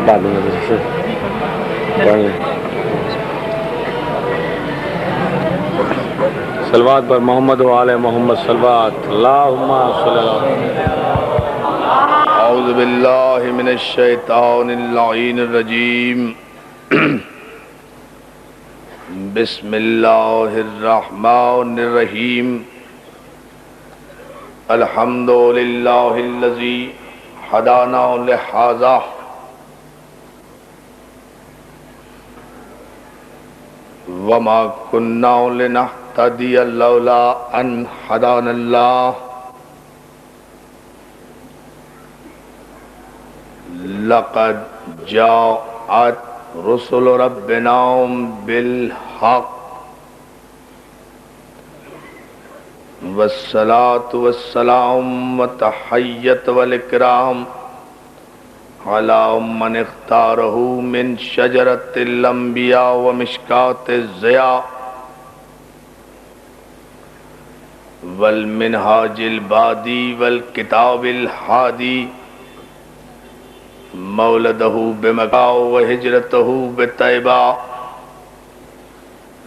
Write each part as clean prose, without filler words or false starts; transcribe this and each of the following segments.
بعد میں سے صلوات پر محمد و آل محمد صلوات اللہم صلی اللہ اعوذ باللہ من الشیطان اللعین الرجیم بسم اللہ الرحمن الرحیم الحمد للہ الذی ہدانا لہذا وما كنا لنهتدي لولا ان هدانا الله لقد جاءت رسل ربنا بالحق والصلاة والسلام والتحية والإكرام على من اختاره من شجرة الأنبياء ومشكاة الضياء والمنهاج البادي والكتاب الهادي مولده بمكة وهجرته بطيبة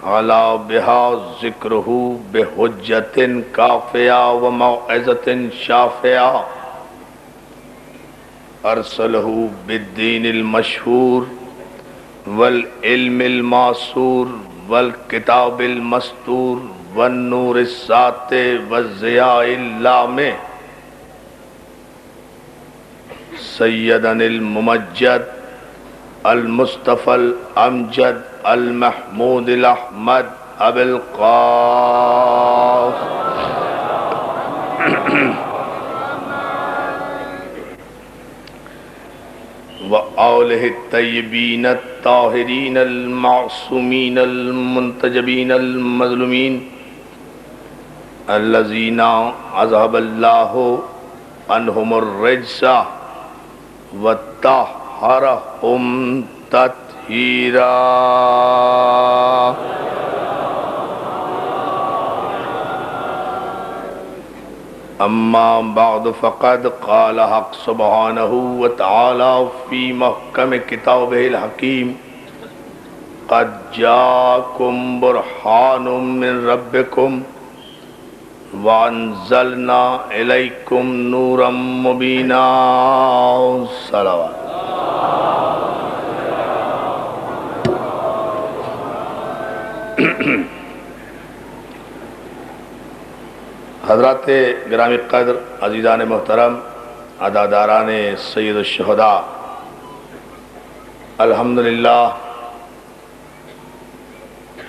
على بها ذكره بحجة كافية وموعظة شافية ارسلہ بالدین المشہور والعلم المعصور والکتاب المستور والنور الساطع والضیاء اللامع سیدنا الممجد المصطفى الامجد المحمود الاحمد ابو القاسم وآلہ الطیبین الطاہرین المعصومین المنتجبین المظلومین الذین اذهب اللہ عنہم الرجس وطہرہم تطہیرا اما بعد فقد قال حق سبحانہ وتعالی فی محکم کتابہ الحکیم قد جاءکم برہان من ربکم وانزلنا الیکم نورا مبینا صلوات حضرات گرامی قدر، عزیزان محترم، عزاداران سید الشہداء، الحمدللہ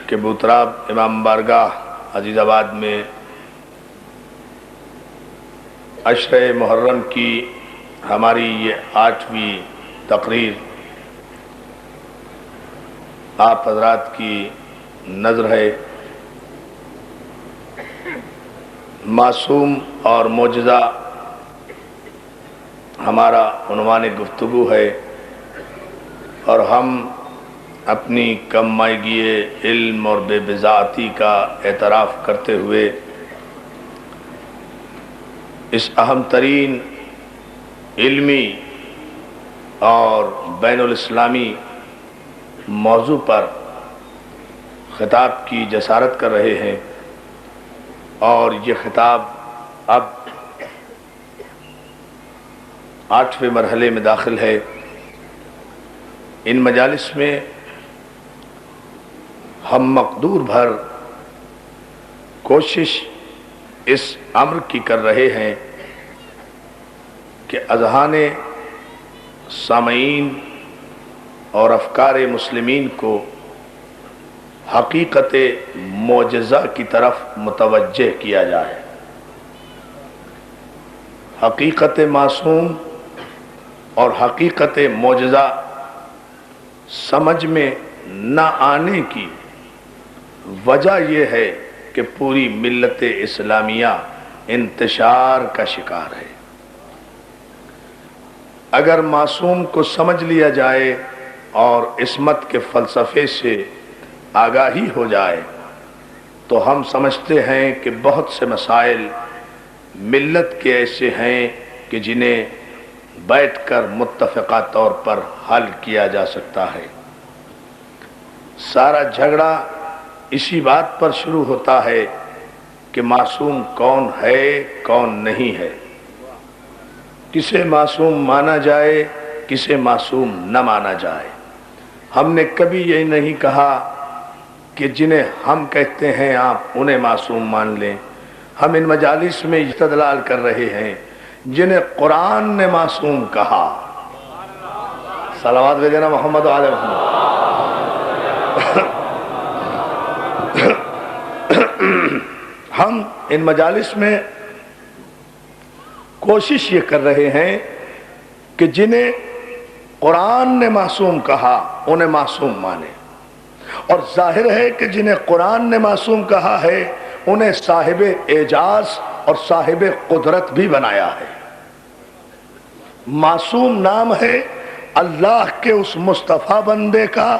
کہ بوتراب امام بارگاہ عزیز آباد میں عشر محرم کی ہماری یہ 8ویں تقریر آپ حضرات کی نظر ہے۔ معصوم اور معجزہ ہمارا عنوان گفتگو ہے، اور ہم اپنی کم مائگی علم اور بے بضاعتی کا اعتراف کرتے ہوئے اس اہم ترین علمی اور بین الاسلامی موضوع پر خطاب کی جسارت کر رہے ہیں، اور یہ خطاب اب 8ویں مرحلے میں داخل ہے۔ ان مجالس میں ہم مقدور بھر کوشش اس امر کی کر رہے ہیں کہ اذہان سامعین اور افکار مسلمین کو حقیقت معجزہ کی طرف متوجہ کیا جائے۔ حقیقت معصوم اور حقیقت معجزہ سمجھ میں نہ آنے کی وجہ یہ ہے کہ پوری ملت اسلامیہ انتشار کا شکار ہے۔ اگر معصوم کو سمجھ لیا جائے اور عصمت کے فلسفے سے آگاہی ہو جائے تو ہم سمجھتے ہیں کہ بہت سے مسائل ملت کے ایسے ہیں کہ جنہیں بیٹھ کر متفقہ طور پر حل کیا جا سکتا ہے۔ سارا جھگڑا اسی بات پر شروع ہوتا ہے کہ معصوم کون ہے کون نہیں ہے، کسے معصوم مانا جائے کسے معصوم نہ مانا جائے۔ ہم نے کبھی یہ نہیں کہا کہ جنہیں ہم کہتے ہیں آپ انہیں معصوم مان لیں۔ ہم ان مجالس میں استدلال کر رہے ہیں جنہیں قرآن نے معصوم کہا۔ صلوات بھیجنا محمد و آل محمد۔ ہم ان مجالس میں کوشش یہ کر رہے ہیں کہ جنہیں قرآن نے معصوم کہا انہیں معصوم مانے، اور ظاہر ہے کہ جنہیں قرآن نے معصوم کہا ہے انہیں صاحب اعجاز اور صاحب قدرت بھی بنایا ہے۔ معصوم نام ہے اللہ کے اس مصطفیٰ بندے کا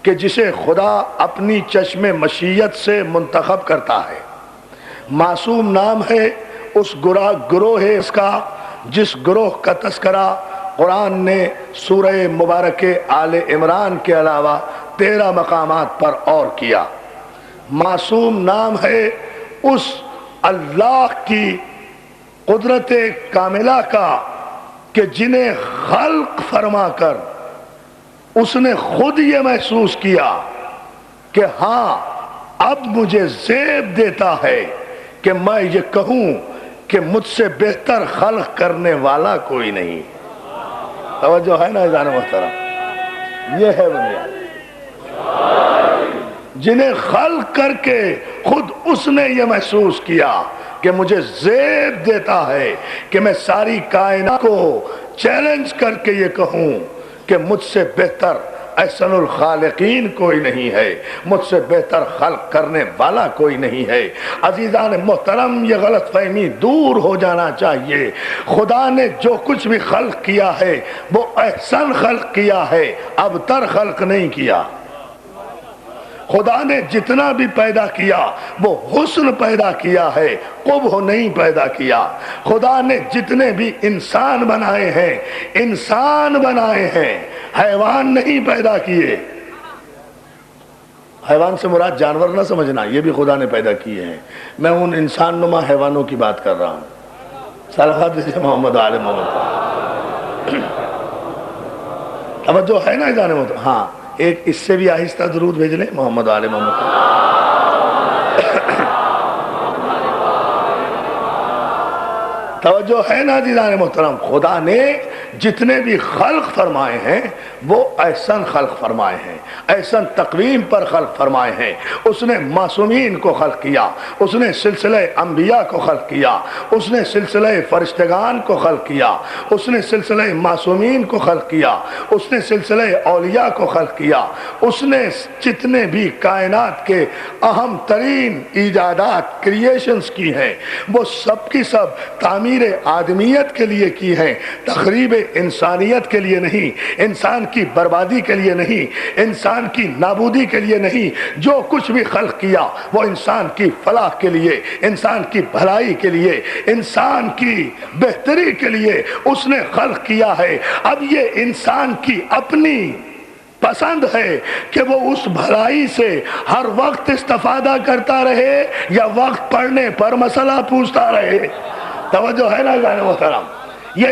کہ جسے خدا اپنی چشم مشیت سے منتخب کرتا ہے۔ معصوم نام ہے اس گروہ اس کا جس گروہ کا تذکرہ قرآن نے سورہ مبارک آل عمران کے علاوہ 13 مقامات پر اور کیا۔ معصوم نام ہے اس اللہ کی قدرت کاملہ کا کہ جنہیں خلق فرما کر اس نے خود یہ محسوس کیا کہ ہاں اب مجھے زیب دیتا ہے کہ میں یہ کہوں کہ مجھ سے بہتر خلق کرنے والا کوئی نہیں۔ توجہ ہے نا عزیزان محترم، یہ ہے بنیاد۔ جنہیں خلق کر کے خود اس نے یہ محسوس کیا کہ مجھے زیب دیتا ہے کہ میں ساری کائنات کو چیلنج کر کے یہ کہوں کہ مجھ سے بہتر احسن الخالقین کوئی نہیں ہے، مجھ سے بہتر خلق کرنے والا کوئی نہیں ہے۔ عزیزان محترم، یہ غلط فہمی دور ہو جانا چاہیے۔ خدا نے جو کچھ بھی خلق کیا ہے وہ احسن خلق کیا ہے، ابتر خلق نہیں کیا۔ خدا نے جتنا بھی پیدا کیا وہ حسن پیدا کیا ہے، قبح نہیں پیدا کیا۔ خدا نے جتنے بھی انسان بنائے ہیں انسان بنائے ہیں، حیوان نہیں پیدا کیے۔ حیوان سے مراد جانور نہ سمجھنا، یہ بھی خدا نے پیدا کیے ہیں۔ میں ان انسان نما حیوانوں کی بات کر رہا ہوں۔ صلوات دیجئے محمد آل محمد۔ توجہ ہے نا جانے میں؟ ہاں، ایک اس سے بھی آہستہ درود بھیج لیں محمد آل محمد۔ توجہ ہے نا عزیزان محترم، خدا نے جتنے بھی خلق فرمائے ہیں وہ احسن خلق فرمائے ہیں، احسن تقویم پر خلق فرمائے ہیں۔ اس نے معصومین کو خلق کیا، اس نے سلسلہ انبیاء کو خلق کیا، اس نے سلسلہ فرشتگان کو خلق کیا، اس نے سلسلہ معصومین کو خلق کیا، اس نے سلسلہ اولیاء کو خلق کیا۔ اس نے جتنے بھی کائنات کے اہم ترین ایجادات کریشنز کی ہیں وہ سب کی سب تعمیر آدمیت کے لیے کی ہیں، تخریب انسانیت کے لیے نہیں، انسان کی بربادی کے لیے نہیں، انسان کی نابودی کے لیے نہیں۔ جو کچھ بھی خلق کیا وہ انسان کی فلاح کے لیے، انسان کی بھلائی کے لیے، انسان کی بہتری کے لیے اس نے خلق کیا ہے۔ اب یہ انسان کی اپنی پسند ہے کہ وہ اس بھلائی سے ہر وقت استفادہ کرتا رہے یا وقت پڑنے پر مسئلہ پوچھتا رہے۔ توجہ ہے نا جانے محترم، یہ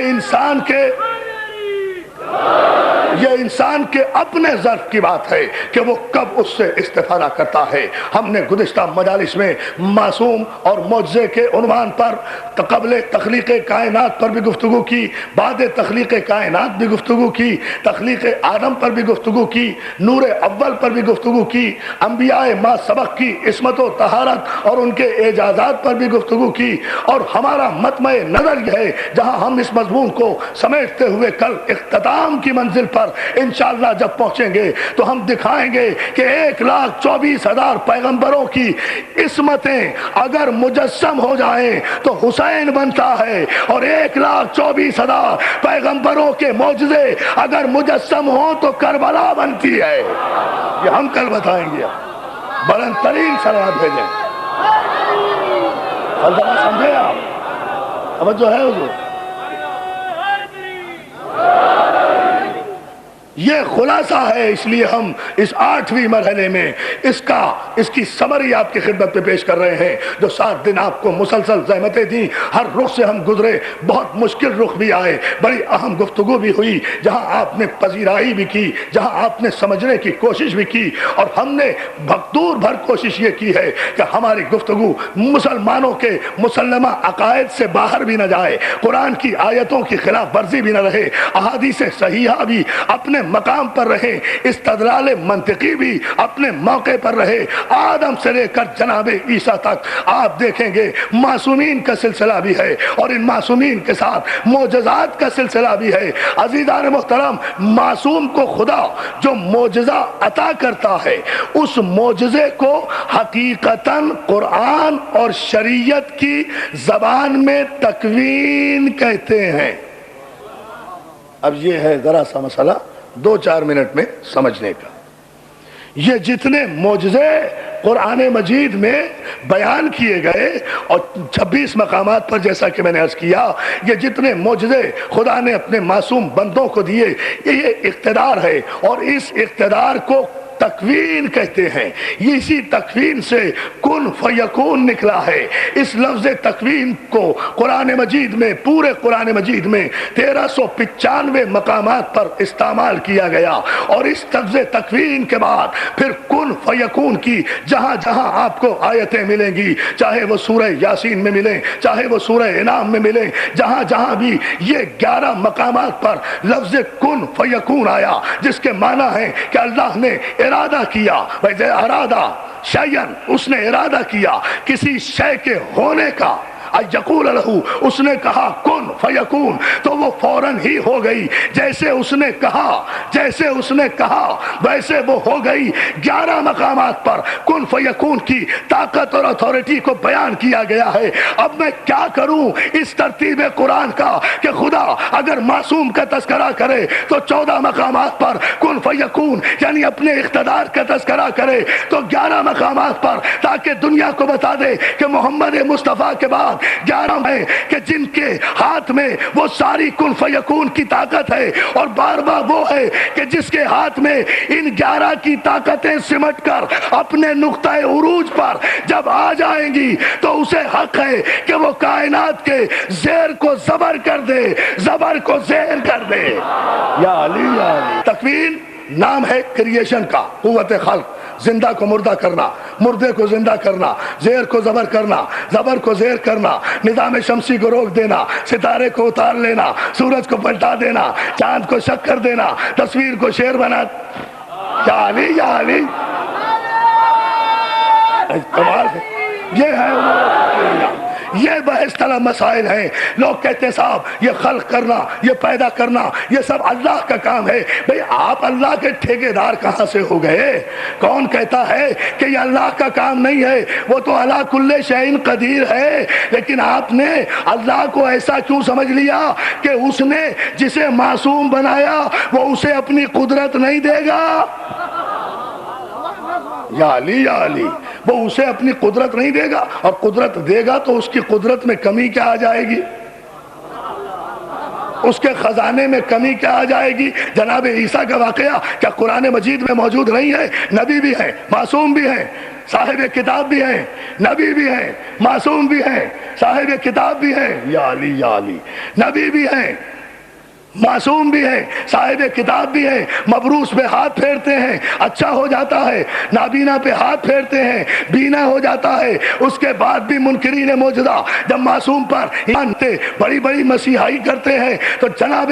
انسان کے اپنے ظرف کی بات ہے کہ وہ کب اس سے استفادہ کرتا ہے۔ ہم نے گزشتہ مجالس میں معصوم اور معجزے کے عنوان پر قبل تخلیق کائنات پر بھی گفتگو کی، بعد تخلیق کائنات بھی گفتگو کی، تخلیق آدم پر بھی گفتگو کی، نور اول پر بھی گفتگو کی، انبیاء ما سبق کی عصمت و طہارت اور ان کے اعجازات پر بھی گفتگو کی۔ اور ہمارا مطمع نظر یہ ہے جہاں ہم اس مضمون کو سمیٹتے ہوئے کل اختتام کی منزل پر انشاءاللہ جب پہنچیں گے تو ہم دکھائیں گے کہ 1,24,000 پیغمبروں کی عصمتیں اگر مجسم ہو جائیں تو حسین بنتا ہے، اور 1,24,000 پیغمبروں کے معجزے اگر مجسم ہوں تو کربلا بنتی ہے۔ یہ ہم کل بتائیں گے۔ بلند ترین صلوات بھیجیں۔ سمجھے آپ؟ توجہ ہے حضور؟ یہ خلاصہ ہے، اس لیے ہم اس 8ویں مرحلے میں اس کی سمری آپ کی خدمت پہ پیش کر رہے ہیں، جو 7 دن آپ کو مسلسل زحمتیں دیں، ہر رخ سے ہم گزرے، بہت مشکل رخ بھی آئے، بڑی اہم گفتگو بھی ہوئی، جہاں آپ نے پذیرائی بھی کی، جہاں آپ نے سمجھنے کی کوشش بھی کی، اور ہم نے بھرپور بھر کوشش یہ کی ہے کہ ہماری گفتگو مسلمانوں کے مسلمہ عقائد سے باہر بھی نہ جائے، قرآن کی آیتوں کی خلاف ورزی بھی نہ رہے، احادیث صحیحہ بھی اپنے مقام پر رہے، استدلال منطقی بھی اپنے موقع پر رہے۔ آدم سے لے کر جناب عیسیٰ تک آپ دیکھیں گے معصومین کا سلسلہ بھی ہے، اور ان معصومین کے ساتھ معجزات کا سلسلہ بھی ہے۔ عزیزان محترم، معصوم کو خدا جو معجزہ عطا کرتا ہے، اس معجزے کو حقیقتاً قرآن اور شریعت کی زبان میں تکوین کہتے ہیں۔ اب یہ ہے ذرا سا مسئلہ 2-4 منٹ میں سمجھنے کا۔ یہ جتنے معجزے قرآن مجید میں بیان کیے گئے، اور 26 مقامات پر جیسا کہ میں نے عرض کیا، یہ جتنے معجزے خدا نے اپنے معصوم بندوں کو دیے، یہ اقتدار ہے، اور اس اقتدار کو تکوین کہتے ہیں۔ یہ اسی تکوین سے کن فیکون نکلا ہے۔ اس لفظ تکوین کو قرآن مجید میں، پورے قرآن مجید میں 1395 مقامات پر استعمال کیا گیا، اور اس لفظ تکوین کے بعد پھر کن فیکون کی جہاں جہاں آپ کو آیتیں ملیں گی، چاہے وہ سورہ یاسین میں ملیں، چاہے وہ سورہ انعام میں ملیں، جہاں جہاں بھی یہ 11 مقامات پر لفظ کن فیکون آیا، جس کے معنی ہے کہ اللہ نے ارادہ کیا، وَإِذَا ارادہ شیئن، اس نے ارادہ کیا کسی شے کے ہونے کا، یقول لہو، اس نے کہا کن فیکون، تو وہ فوراً ہی ہو گئی، جیسے اس نے کہا ویسے وہ ہو گئی۔ 11 مقامات پر کن فیکون کی طاقت اور اتھارٹی کو بیان کیا گیا ہے۔ اب میں کیا کروں اس ترتیب قرآن کا کہ خدا اگر معصوم کا تذکرہ کرے تو 14 مقامات پر کن فیکون یعنی اپنے اقتدار کا تذکرہ کرے تو 11 مقامات پر، تاکہ دنیا کو بتا دے کہ محمد مصطفیٰ کے بعد 11 ہیں کہ جن کے ہاتھ میں وہ ساری کن فیکون کی طاقت ہے، اور بار بار وہ ہے کہ جس کے ہاتھ میں ان 11 کی طاقتیں سمٹ کر اپنے نقطہ عروج پر جب آ جائیں گی تو اسے حق ہے کہ وہ کائنات کے زیر کو زبر کر دے، زبر کو زیر کر دے۔ یا علی یا علی۔ تکوین نام ہے کریشن کا، قوت خلق، زندہ کو مردہ کرنا، مردے کو زندہ کرنا، زیر کو زبر کرنا، زبر کو زیر کرنا، نظام شمسی کو روک دینا، ستارے کو اتار لینا، سورج کو پلٹا دینا، چاند کو شک کر دینا، تصویر کو شیر بنا۔ یا علی یا علی، کمال ہے۔ یہ ہے یہ بحث طلب مسائل ہیں۔ لوگ کہتے ہیں صاحب یہ خلق کرنا، یہ پیدا کرنا، یہ سب اللہ کا کام ہے۔ بھئی آپ اللہ کے ٹھیکیدار کہاں سے ہو گئے؟ کون کہتا ہے کہ یہ اللہ کا کام نہیں ہے؟ وہ تو علی کل شیء قدیر ہے، لیکن آپ نے اللہ کو ایسا کیوں سمجھ لیا کہ اس نے جسے معصوم بنایا وہ اسے اپنی قدرت نہیں دے گا؟ یا علی یا علی، وہ اسے اپنی قدرت نہیں دے گا، اور قدرت دے گا تو اس کی قدرت میں کمی کیا آ جائے گی؟ اس کے خزانے میں کمی کیا آ جائے گی؟ جناب عیسیٰ کا واقعہ کیا قرآن مجید میں موجود نہیں ہے؟ نبی بھی ہیں، معصوم بھی ہیں، صاحب کتاب بھی ہیں، نبی بھی ہیں، معصوم بھی ہیں، صاحب کتاب بھی ہیں۔ یا علی یا علی، نبی بھی ہیں، معصوم بھی ہیں، صاحب کتاب بھی ہیں، مبروس پہ ہاتھ پھیرتے ہیں اچھا ہو جاتا ہے، نابینا پہ ہاتھ پھیرتے ہیں بینا ہو جاتا ہے۔ اس کے بعد بھی منکرین موجودہ جب معصوم پر بڑی بڑی مسیحائی کرتے ہیں تو جناب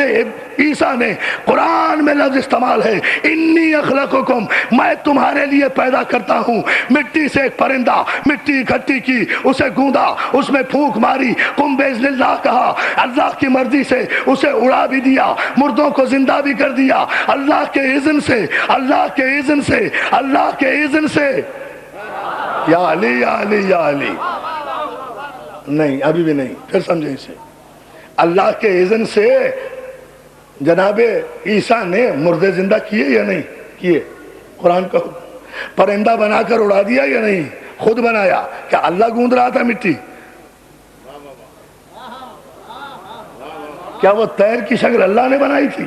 عیسیٰ نے قرآن میں لفظ استعمال ہے، انی اخلقکم، میں تمہارے لیے پیدا کرتا ہوں مٹی سے ایک پرندہ، مٹی اکٹھی کی، اسے گوندا، اس میں پھونک ماری، قم باذن اللہ کہا، اللہ کی مرضی سے اسے اڑا بھی دیا، مردوں کو زندہ بھی کر دیا، اللہ کے اذن سے، اللہ کے اذن سے، اللہ کے اذن سے۔ یا علی یا علی یا علی، نہیں ابھی بھی نہیں، پھر سمجھیں اسے۔ اللہ کے اذن سے جناب عیسیٰ نے مردے زندہ کیے یا نہیں کیے؟ قرآن کا پرندہ بنا کر اڑا دیا یا نہیں؟ خود بنایا؟ کیا اللہ گوند رہا تھا مٹی؟ کیا وہ طیر کی شکل اللہ نے بنائی تھی؟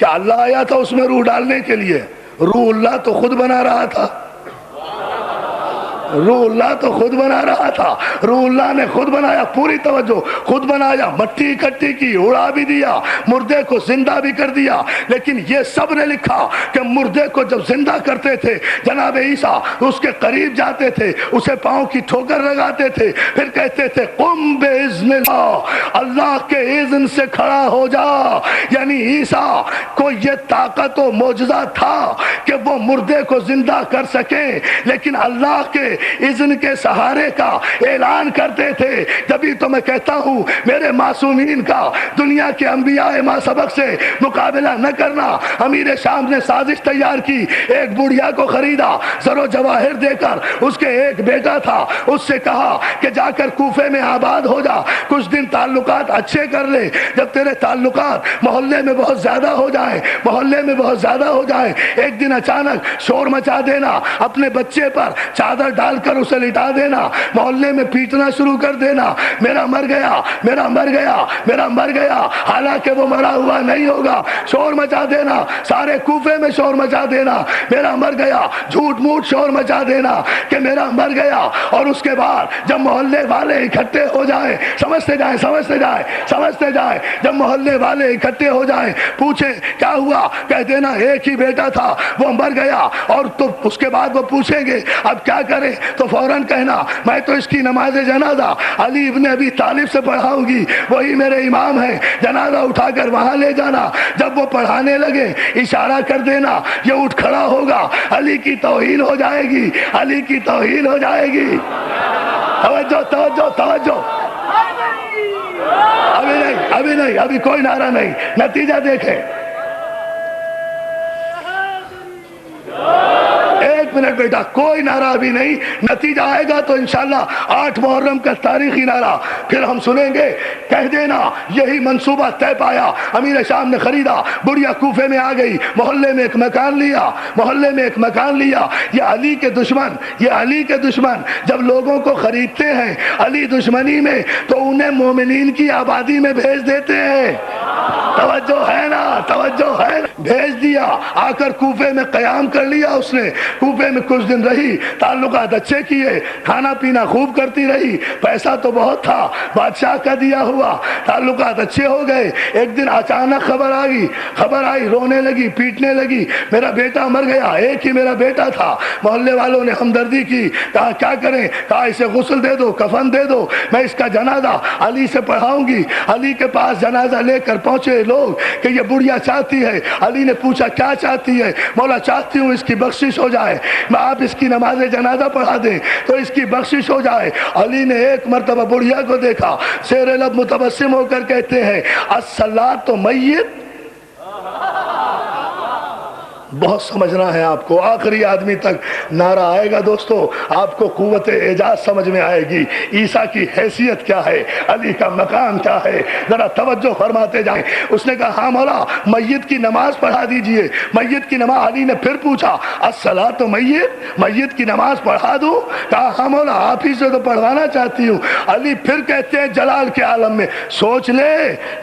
کہ اللہ آیا تھا اس میں روح ڈالنے کے لیے؟ روح اللہ تو خود بنا رہا تھا، روح اللہ تو خود بنا رہا تھا، روح اللہ نے خود بنایا، پوری توجہ، خود بنایا، مٹی اکٹھی کی، اڑا بھی دیا، مردے کو زندہ بھی کر دیا۔ لیکن یہ سب نے لکھا کہ مردے کو جب زندہ کرتے تھے جناب عیسیٰ اس کے قریب جاتے تھے، اسے پاؤں کی ٹھوکر لگاتے تھے، پھر کہتے تھے قم باذن اللہ، اللہ کے اذن سے کھڑا ہو جا۔ یعنی عیسیٰ کو یہ طاقت و معجزہ تھا کہ وہ مردے کو زندہ کر سکیں، لیکن اللہ کے اذن کے سہارے کا اعلان کرتے تھے۔ جبھی تو میں کہتا ہوں میرے معصومین کا دنیا کے انبیاء ما سبق سے مقابلہ نہ کرنا۔ امیر شام نے سازش تیار کی، ایک بڑھیا کو خریدا زر و جواہر دے کر، اس کے ایک بیٹا تھا، اس سے کہا کہ جا کر کوفے میں آباد ہو جا، کچھ دن تعلقات اچھے کر لے، جب تیرے تعلقات محلے میں بہت زیادہ ہو جائیں، محلے میں بہت زیادہ ہو جائیں، ایک دن اچانک شور مچا دینا، اپنے بچے پر چادر ڈال کر اسے لٹا دینا، محلے میں پیٹنا شروع کر دینا، میرا مر گیا، میرا مر گیا، میرا مر گیا، حالانکہ وہ مرا ہوا نہیں ہوگا، شور مچا دینا، سارے کوفے میں شور مچا دینا، میرا مر گیا، جھوٹ موٹ شور مچا دینا کہ میرا مر گیا۔ اور اس کے بعد جب محلے والے اکٹھے ہو جائیں، سمجھتے جائیں سمجھتے جائیں سمجھتے جائیں، جب محلے والے اکٹھے ہو جائیں، پوچھیں کیا ہوا، کہہ دینا ایک ہی بیٹا تھا وہ مر گیا، اور تو اس کے بعد وہ پوچھیں گے اب کیا کریں، تو فوراً کہنا میں تو اس کی نماز جنازہ علی ابن ابی طالب سے پڑھاؤں گی، وہی میرے امام ہیں، جنازہ اٹھا کر وہاں لے جانا۔ جب وہ پڑھانے لگے اشارہ کر دینا، یہ اٹھ کھڑا ہوگا، علی کی توہین ہو جائے گی، علی کی توہین ہو جائے گی۔ توجہ توجہ توجہ، ابھی نہیں ابھی نہیں، ابھی کوئی نعرہ نہیں، نتیجہ دیکھیں۔ ایک منٹ بیٹا، کوئی نعرہ ابھی نہیں، نتیجہ آئے گا تو انشاءاللہ 8 محرم کا تاریخی نعرہ پھر ہم سنیں گے۔ کہہ دینا یہی منصوبہ طے پایا، امیر شام نے خریدا، بڑھیا کوفے میں آ گئی، محلے میں ایک مکان لیا، محلے میں ایک مکان لیا۔ یہ علی کے دشمن، یہ علی کے دشمن جب لوگوں کو خریدتے ہیں علی دشمنی میں تو انہیں مومنین کی آبادی میں بھیج دیتے ہیں۔ توجہ ہے نا، توجہ ہے، بھیج دیا، آ کر کوفے میں قیام کر لیا اس نے، کوفے میں کچھ دن رہی، تعلقات اچھے کیے، کھانا پینا خوب کرتی رہی، پیسہ تو بہت تھا بادشاہ کا دیا ہوا، تعلقات اچھے ہو گئے۔ ایک دن اچانک خبر آئی، رونے لگی، پیٹنے لگی، میرا بیٹا مر گیا، ایک ہی میرا بیٹا تھا۔ محلے والوں نے ہمدردی کی، کہا کیا کریں، کہا اسے غسل دے دو، کفن دے دو، میں اس کا جنازہ علی سے پڑھاؤں گی۔ علی کے پاس جنازہ لے کر پہنچے لوگ کہ یہ بڑھیا چاہتی ہے۔ علی نے پوچھا کیا چاہتی ہے؟ مولا چاہتی ہوں اس کی بخشش ہو جائے، میں آپ اس کی نماز جنازہ پڑھا دیں تو اس کی بخشش ہو جائے۔ علی نے ایک مرتبہ بڑھیا کو دیکھا، زیر لب متبسم ہو کر کہتے ہیں الصلاۃ میت۔ بہت سمجھنا ہے آپ کو، آخری آدمی تک نعرہ آئے گا دوستو، آپ کو قوت اعجاز سمجھ میں آئے گی، عیسیٰ کی حیثیت کیا ہے، علی کا مقام کیا ہے، ذرا توجہ فرماتے جائیں۔ اس نے کہا ہاں مولا میت کی نماز پڑھا دیجئے، میت کی نماز۔ علی نے پھر پوچھا الصلاۃ میت، میت کی نماز پڑھا دوں؟ کہا ہاں مولا آپ ہی سے تو پڑھوانا چاہتی ہوں۔ علی پھر کہتے ہیں جلال کے عالم میں سوچ لے،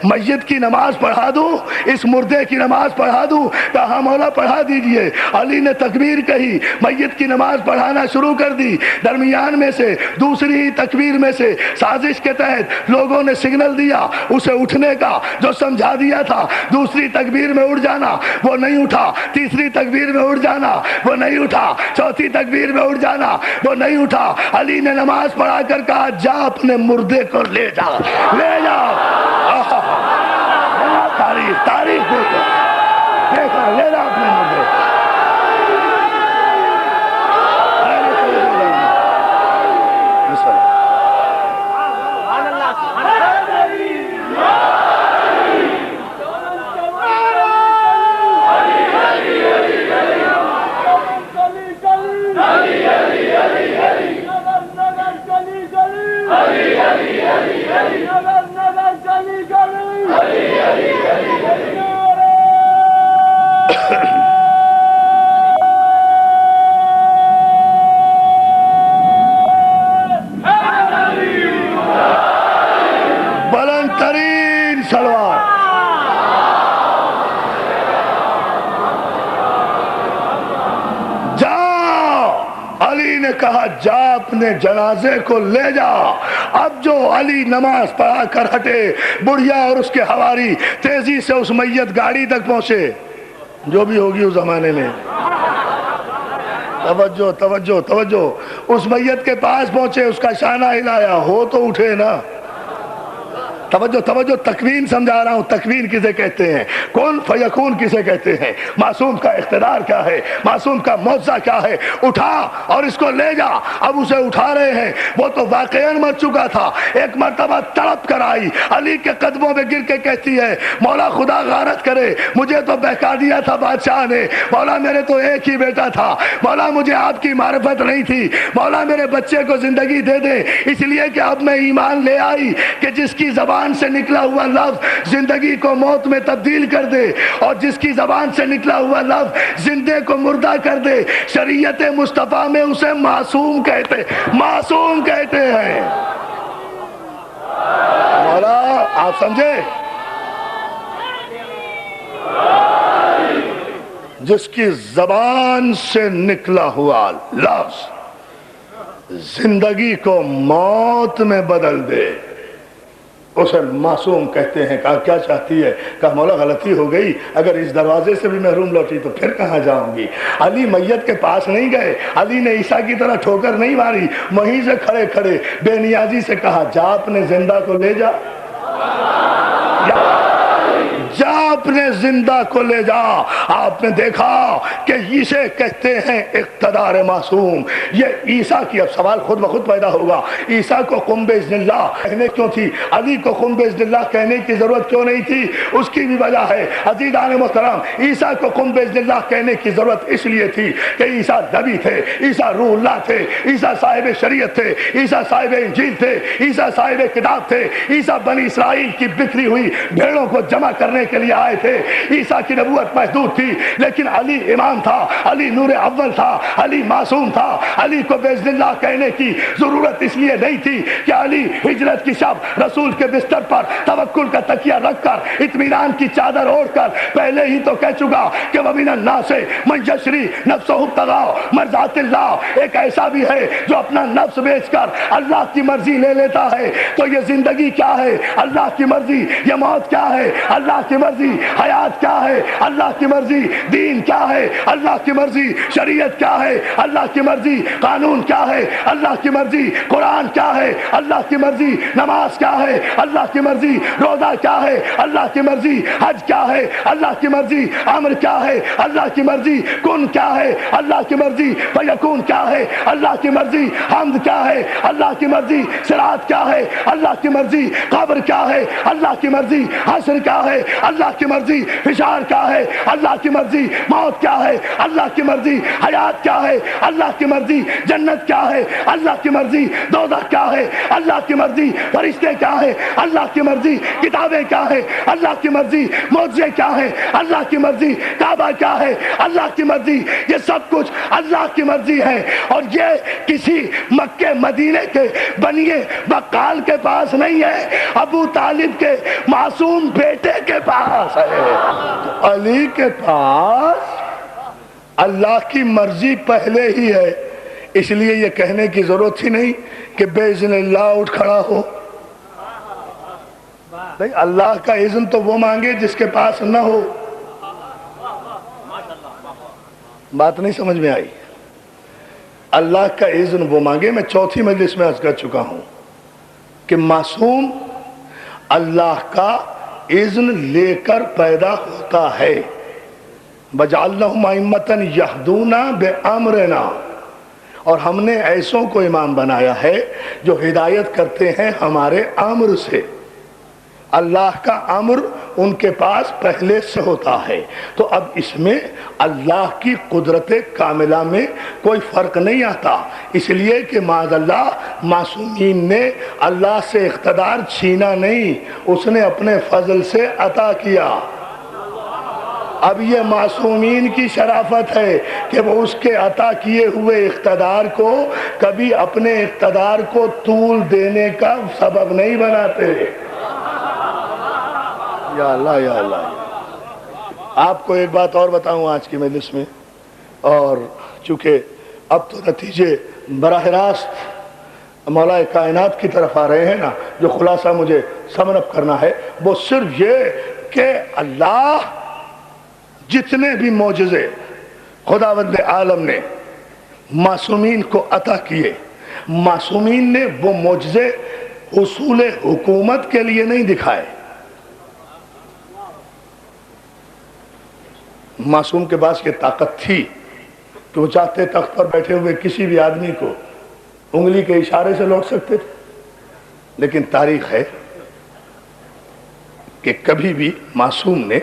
میت کی نماز پڑھا دوں، اس مردے کی نماز پڑھا دوں؟ کہا ہاں مولا پڑھا دیجئے۔ علی نے تکبیر کہی، میت کی نماز پڑھانا شروع کر دی۔ درمیان میں سے دوسری ہی تکبیر میں سے سازش کے تحت لوگوں نے سگنل دیا اسے اٹھنے کا، جو سمجھا دیا تھا دوسری تکبیر میں اٹھ جانا، وہ نہیں اٹھا، تیسری تکبیر میں اٹھ جانا، وہ نہیں اٹھا، چوتھی تکبیر میں اٹھ جانا، وہ نہیں اٹھا۔ علی نے نماز پڑھا کر کہا جا اپنے مردے کو لے جا، لے جا۔ تاریخ تاریخ دیکھا، لے جا اپنے مردے۔ نے کہا جا اپنے جنازے کو لے جا۔ اب جو علی نماز پڑھا کر ہٹے، بڑھیا اور اس کے حواری تیزی سے اس میت گاڑی تک پہنچے، جو بھی ہوگی اس زمانے میں، توجہ توجہ توجہ، اس میت کے پاس پہنچے، اس کا شانہ ہلایا، ہو تو اٹھے نا، توجہ توجہ، تکوین سمجھا رہا ہوں، تکوین کسے کہتے ہیں، کون فیکون کسے کہتے ہیں، معصوم کا اقتدار کیا ہے، معصوم کا معجزہ کیا ہے، اٹھا اور اس کو لے جا۔ اب اسے اٹھا رہے ہیں، وہ تو واقعاً مر چکا تھا، ایک مرتبہ تڑپ کر آئی، علی کے قدموں میں گر کے کہتی ہے مولا خدا غارت کرے، مجھے تو بہکا دیا تھا بادشاہ نے، مولا میرے تو ایک ہی بیٹا تھا، مولا مجھے آپ کی معرفت نہیں تھی، مولا میرے بچے کو زندگی دے دے، اس لیے کہ اب میں ایمان لے آئی کہ جس کی زبان سے نکلا ہوا لفظ زندگی کو موت میں تبدیل کر دے، اور جس کی زبان سے نکلا ہوا لفظ زندے کو مردہ کر دے، شریعت مصطفیٰ میں اسے معصوم کہتے ہیں۔ مولا آپ سمجھے، جس کی زبان سے نکلا ہوا لفظ زندگی کو موت میں بدل دے، اسے معصوم کہتے ہیں۔ کہا کیا چاہتی ہے؟ کہا مولا غلطی ہو گئی، اگر اس دروازے سے بھی محروم لوٹی تو پھر کہاں جاؤں گی۔ علی میت کے پاس نہیں گئے، علی نے عیسیٰ کی طرح ٹھوکر نہیں ماری، وہیں سے کھڑے کھڑے بے نیازی سے کہا جا اپنے زندہ کو لے جا، جا اپنے زندہ کو لے جا۔ آپ نے دیکھا کہ اسے کہتے ہیں اقتدار معصوم۔ یہ عیسیٰ کی، اب سوال خود بخود پیدا ہوگا، عیسیٰ کو قم بإذن اللہ کہنے کیوں تھی، علی کو قم بإذن اللہ کہنے کی ضرورت کیوں نہیں تھی؟ اس کی بھی وجہ ہے عزیزان محترم، عیسیٰ کو قم بإذن اللہ کہنے کی ضرورت اس لیے تھی کہ عیسیٰ نبی تھے، عیسیٰ روح اللہ تھے، عیسیٰ صاحب شریعت تھے، عیسیٰ صاحب انجیل تھے، عیسیٰ صاحب کتاب تھے، عیسیٰ بنی اسرائیل کی بکھری ہوئی بھیڑوں کو جمع کرنے کے لیے آئے تھے۔ عیسیٰ کی نبوت محدود تھی، لیکن علی امام تھا، علی نور اول تھا، علی معصوم تھا۔ علی کو بإذن اللہ کہنے کی ضرورت اس لیے نہیں تھی کہ علی ہجرت کی شب رسول کے بستر پر توکل کا تکیہ رکھ کر، اطمینان کی چادر اوڑھ کر پہلے ہی تو کہہ چکا کہ وَمِنَ النَّاسِ مَن يَشْرِي نَفْسَهُ ابْتِغَاءَ مَرْضَاتِ اللَّهِ، ایک ایسا بھی ہے جو اپنا نفس بیچ کر اللہ کی مرضی لے لیتا ہے۔ تو یہ زندگی کیا ہے؟ اللہ کی مرضی۔ یہ موت کیا ہے؟ اللہ کی مرضی۔ حیات کیا ہے؟ اللہ کی مرضی۔ دین کیا ہے؟ اللہ کی مرضی۔ شریعت کیا ہے؟ اللہ کی مرضی۔ قانون کیا ہے؟ اللہ کی مرضی۔ قرآن کیا ہے؟ اللہ کی مرضی۔ نماز کیا ہے؟ اللہ کی مرضی۔ روزہ کیا ہے؟ اللہ کی مرضی۔ حج کیا ہے؟ اللہ کی مرضی۔ امر کیا ہے؟ اللہ کی مرضی۔ کن کیا ہے؟ اللہ کی مرضی۔ فیکون کیا ہے؟ اللہ کی مرضی۔ حمد کیا ہے؟ اللہ کی مرضی۔ صراط کیا ہے؟ اللہ کی مرضی۔ قبر کیا ہے؟ اللہ کی مرضی۔ حشر کیا ہے؟ اللہ کی مرضی۔ حشار کیا ہے؟ اللہ کی مرضی۔ موت کیا ہے؟ اللہ کی مرضی۔ حیات کیا ہے؟ اللہ کی مرضی۔ جنت کیا ہے؟ اللہ کی مرضی۔ دوزخ کیا ہے؟ اللہ کی مرضی۔ فرشتے کیا ہے؟ اللہ کی مرضی۔ کتابیں کیا ہے؟ اللہ کی مرضی۔ معجزے کیا ہے؟ اللہ کی مرضی۔ کعبہ کیا ہے؟ اللہ کی مرضی۔ یہ سب کچھ اللہ کی مرضی ہے، اور یہ کسی مکے مدینے کے بنیے بقال کے پاس نہیں ہے، ابو طالب کے معصوم بیٹے کے پاس ہے۔ علی کے پاس اللہ کی مرضی پہلے ہی ہے، اس لیے یہ کہنے کی ضرورت ہی نہیں کہ بِإِذْنِ اللہ اٹھ کھڑا ہو۔ نہیں، اللہ کا اذن تو وہ مانگے جس کے پاس نہ ہو۔ بات نہیں سمجھ میں آئی؟ اللہ کا اذن وہ مانگے۔ میں چوتھی مجلس میں عرض کر چکا ہوں کہ معصوم اللہ کا اذن لے کر پیدا ہوتا ہے۔ وَجَعَلْنَهُمْ أَئِمَّةً يَهْدُونَ بِأَمْرِنَا، اور ہم نے ایسوں کو امام بنایا ہے جو ہدایت کرتے ہیں ہمارے امر سے۔ اللہ کا امر ان کے پاس پہلے سے ہوتا ہے، تو اب اس میں اللہ کی قدرت کاملہ میں کوئی فرق نہیں آتا، اس لیے کہ معاذ اللہ معصومین نے اللہ سے اقتدار چھینا نہیں، اس نے اپنے فضل سے عطا کیا۔ اب یہ معصومین کی شرافت ہے کہ وہ اس کے عطا کیے ہوئے اقتدار کو کبھی اپنے اقتدار کو طول دینے کا سبب نہیں بناتے۔ یا اللہ یا اللہ۔ آپ کو ایک بات اور بتاؤں آج کی مجلس میں، اور چونکہ اب تو نتیجے براہ راست مولا کائنات کی طرف آ رہے ہیں نا، جو خلاصہ مجھے سمن اپ کرنا ہے وہ صرف یہ کہ اللہ جتنے بھی معجزے خداوند عالم نے معصومین کو عطا کیے، معصومین نے وہ معجزے حصول حکومت کے لیے نہیں دکھائے۔ معصوم کے پاس یہ طاقت تھی کہ وہ چاہتے تخت پر بیٹھے ہوئے کسی بھی آدمی کو انگلی کے اشارے سے لوٹ سکتے تھے، لیکن تاریخ ہے کہ کبھی بھی معصوم نے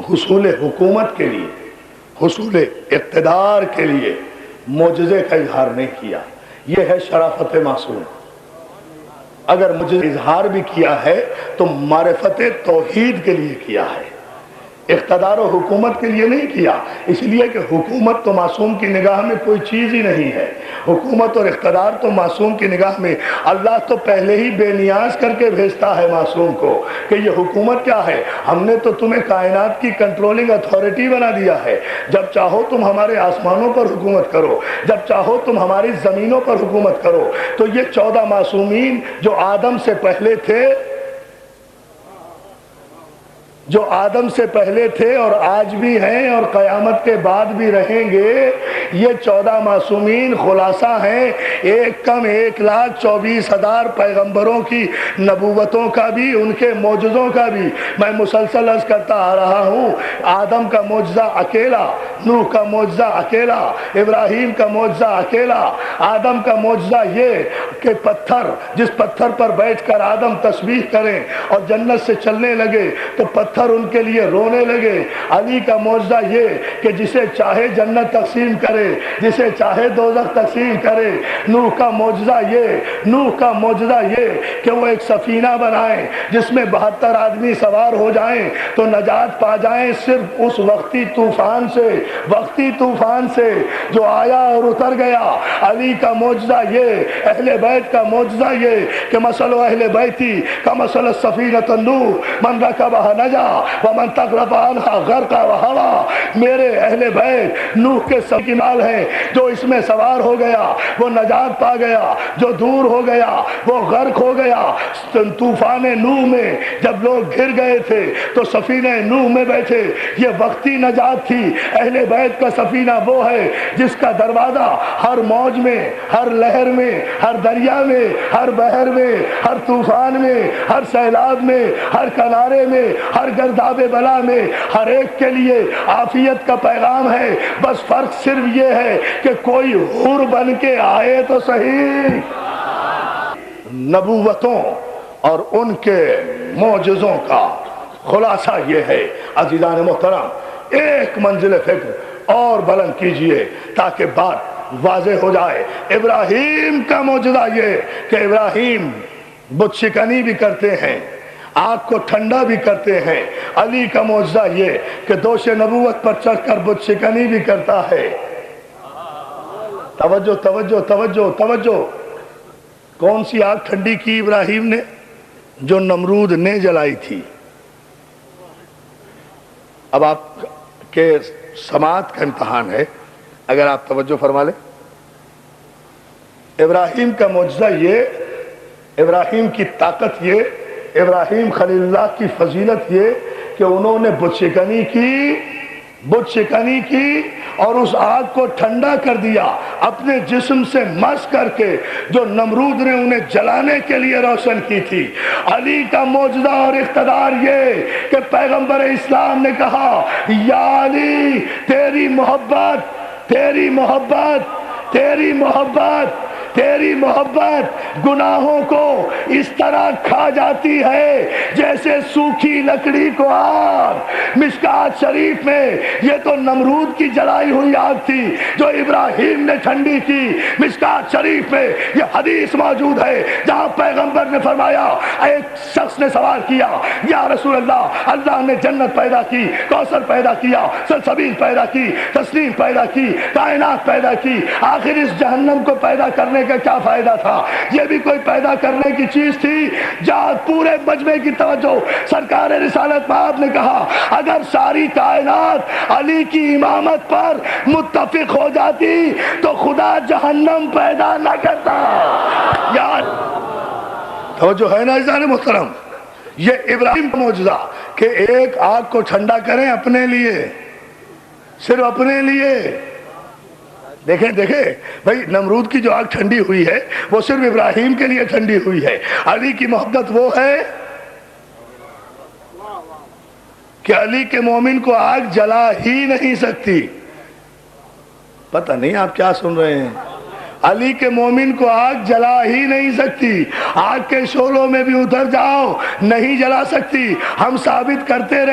حصول حکومت کے لیے، حصول اقتدار کے لیے معجزے کا اظہار نہیں کیا۔ یہ ہے شرافت معصوم۔ اگر مجھے اظہار بھی کیا ہے تو معرفت توحید کے لیے کیا ہے، اقتدار و حکومت کے لیے نہیں کیا، اس لیے کہ حکومت تو معصوم کی نگاہ میں کوئی چیز ہی نہیں ہے۔ حکومت اور اقتدار تو معصوم کی نگاہ میں اللہ تو پہلے ہی بے نیاز کر کے بھیجتا ہے معصوم کو کہ یہ حکومت کیا ہے، ہم نے تو تمہیں کائنات کی کنٹرولنگ اتھارٹی بنا دیا ہے، جب چاہو تم ہمارے آسمانوں پر حکومت کرو، جب چاہو تم ہماری زمینوں پر حکومت کرو۔ تو یہ 14 معصومین جو آدم سے پہلے تھے، جو آدم سے پہلے تھے اور آج بھی ہیں اور قیامت کے بعد بھی رہیں گے، یہ 14 معصومین خلاصہ ہیں ایک کم 1,24,000 پیغمبروں کی نبوتوں کا بھی، ان کے معجزوں کا بھی۔ میں مسلسل عرض کرتا آ رہا ہوں، آدم کا معجزہ اکیلا، نوح کا معجزہ اکیلا، ابراہیم کا معجزہ اکیلا۔ آدم کا معجزہ یہ کہ پتھر، جس پتھر پر بیٹھ کر آدم تسبیح کریں اور جنت سے چلنے لگے تو پتھر ان کے لیے رونے لگے۔ علی کا معجزہ یہ کہ جسے چاہے جنت تقسیم کرے، جسے چاہے دوزخ تقسیم کرے۔ نوح کا معجزہ یہ کہ وہ ایک سفینہ بنائیں جس میں 72 آدمی سوار ہو جائیں تو نجات پا جائیں صرف اس وقتی طوفان سے جو آیا اور اتر گیا۔ علی کا معجزہ یہ، اہل بیت کا معجزہ یہ کہ مثل اہل بیتی کمثل السفینۃ النوح من رکبھا نجا ومن تغرق عنہا غرق وہوا۔ میرے اہل بیت نوح کے سفینہ ہیں، جو اس میں سوار ہو گیا وہ نجات پا گیا، جو دور ہو گیا وہ غرق ہو گیا۔ طوفان نوح میں جب لوگ گر گئے تھے تو سفینہ نوح میں بیٹھے، یہ وقتی نجات تھی۔ اہل بیت کا سفینہ وہ ہے جس کا دروازہ ہر موج میں، ہر لہر میں، ہر دریا میں، ہر بحر میں، ہر طوفان میں، ہر سیلاب میں، ہر کنارے میں، ہر گرداب بلا میں، ہر ایک کے لیے عافیت کا پیغام ہے۔ بس فرق صرف یہ ہے کہ کوئی حور بن کے آئے تو صحیح۔ نبوتوں اور ان کے معجزوں کا خلاصہ یہ ہے عزیزان محترم، ایک منزل فکر اور بلند کیجئے تاکہ بات واضح ہو جائے۔ ابراہیم کا معجزہ یہ کہ ابراہیم بت شکنی بھی کرتے ہیں، آگ کو ٹھنڈا بھی کرتے ہیں۔ علی کا معجزہ یہ کہ دوش نبوت پر چڑھ کر بت شکنی بھی کرتا ہے۔ توجہ توجہ توجہ توجہ۔ کون سی آگ ٹھنڈی کی ابراہیم نے؟ جو نمرود نے جلائی تھی۔ اب آپ کے سماعت کا امتحان ہے، اگر آپ توجہ فرما لیں۔ ابراہیم کا معجزہ یہ، ابراہیم کی طاقت یہ، ابراہیم خلیل اللہ کی فضیلت یہ کہ انہوں نے بت شکنی کی اور اس آگ کو ٹھنڈا کر دیا اپنے جسم سے مس کر کے، جو نمرود نے انہیں جلانے کے لیے روشن کی تھی۔ علی کا معجزہ اور اقتدار یہ کہ پیغمبر اسلام نے کہا، یا علی تیری محبت گناہوں کو اس طرح کھا جاتی ہے جیسے سوکھی لکڑی کو آگ۔ مشکات شریف میں یہ تو نمرود کی جلائی ہوئی آگ تھی جو ابراہیم نے ٹھنڈی کی۔ مشکات شریف میں یہ حدیث موجود ہے جہاں پیغمبر نے فرمایا، ایک شخص نے سوال کیا، یا رسول اللہ، اللہ نے جنت پیدا کی، کوثر پیدا کیا، سلسبیل پیدا کی، تسلیم پیدا کی، کائنات پیدا کی، آخر اس جہنم کو پیدا کرنے کا کیا فائدہ تھا؟ یہ بھی کوئی پیدا کرنے کی چیز تھی؟ جہاں پورے مجمع کی توجہ سرکار رسالت مآب نے کہا اگر ساری کائنات علی کی امامت پر متفق ہو جاتی تو خدا جہنم پیدا نہ کرتا. یار توجہ ہے نا عزیزان محترم؟ یہ ابراہیم کا معجزہ کہ ایک آگ کو ٹھنڈا کریں اپنے لیے، صرف اپنے لیے. دیکھیں بھائی نمرود کی جو آگ ٹھنڈی ہوئی ہے وہ صرف ابراہیم کے لیے ٹھنڈی ہوئی ہے. علی کی محبت وہ ہے کہ علی کے مومن کو آگ جلا ہی نہیں سکتی. پتہ نہیں آپ کیا سن رہے ہیں؟ علی کے مومن کو آگ جلا ہی نہیں سکتی. آگ کے شعلوں میں بھی اتر جاؤ نہیں جلا سکتی. ہم ثابت کرتے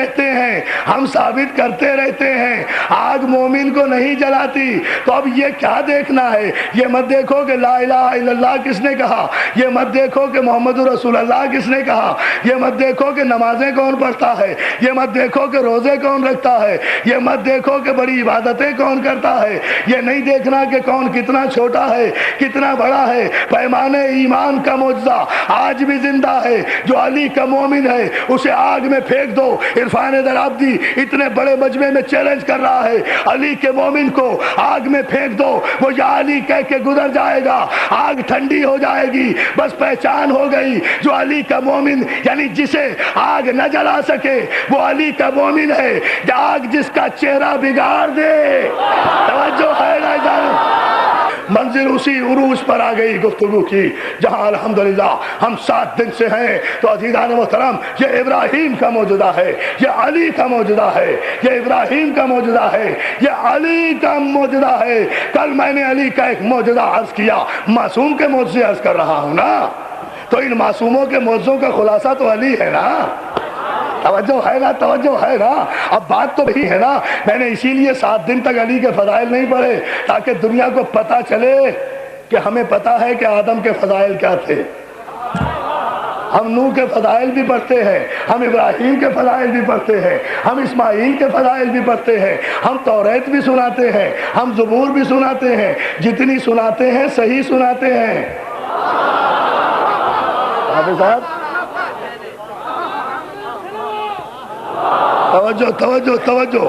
رہتے ہیں آگ مومن کو نہیں جلاتی. تو اب یہ کیا دیکھنا ہے؟ یہ مت دیکھو کہ لا الہ الا اللہ کس نے کہا، یہ مت دیکھو کہ محمد رسول اللہ کس نے کہا، یہ مت دیکھو کہ نمازیں کون پڑھتا ہے، یہ مت دیکھو کہ روزے کون رکھتا ہے، یہ مت دیکھو کہ بڑی عبادتیں کون کرتا ہے. یہ نہیں دیکھنا کہ کون کتنا چھوٹا ہے کتنا بڑا ہے. پیمانے ایمان کا معجزہ آج بھی زندہ ہے. جو علی کا مومن ہے اسے آگ میں پھینک دو. عرفان درابدی اتنے بڑے مجمع میں چیلنج کر رہا ہے علی کے مومن کو آگ میں پھینک دو، وہ یا علی کہہ کے گزر جائے گا، آگ ٹھنڈی ہو جائے گی. بس پہچان ہو گئی جو علی کا مومن یعنی جسے آگ نہ جلا سکے وہ علی کا مومن ہے. آگ جس کا چہرہ بگاڑ دے. توجہ ہے نا جانو؟ منزل اسی عروج پر آ گئی گفتگو کی جہاں الحمدللہ ہم 7 دن سے ہیں. تو عزیزان محترم یہ ابراہیم کا معجزہ ہے، یہ علی کا معجزہ ہے، یہ ابراہیم کا معجزہ ہے، یہ علی کا معجزہ ہے. کل میں نے علی کا ایک معجزہ عرض کیا، معصوم کے معجزے عرض کر رہا ہوں نا. تو ان معصوموں کے معجزوں کا خلاصہ تو علی ہے نا. توجہ ہے نا؟ اب بات تو وہی ہے نا. میں نے اسی لیے 7 دن تک علی کے فضائل نہیں پڑھے تاکہ دنیا کو پتا چلے کہ ہمیں پتا ہے کہ آدم کے فضائل کیا تھے. ہم نوح کے فضائل بھی پڑھتے ہیں، ہم ابراہیم کے فضائل بھی پڑھتے ہیں، ہم اسماعیل کے فضائل بھی پڑھتے ہیں، ہم توریت بھی سناتے ہیں، ہم زبور بھی سناتے ہیں. جتنی سناتے ہیں صحیح سناتے ہیں. حافظ صاحب توجہ.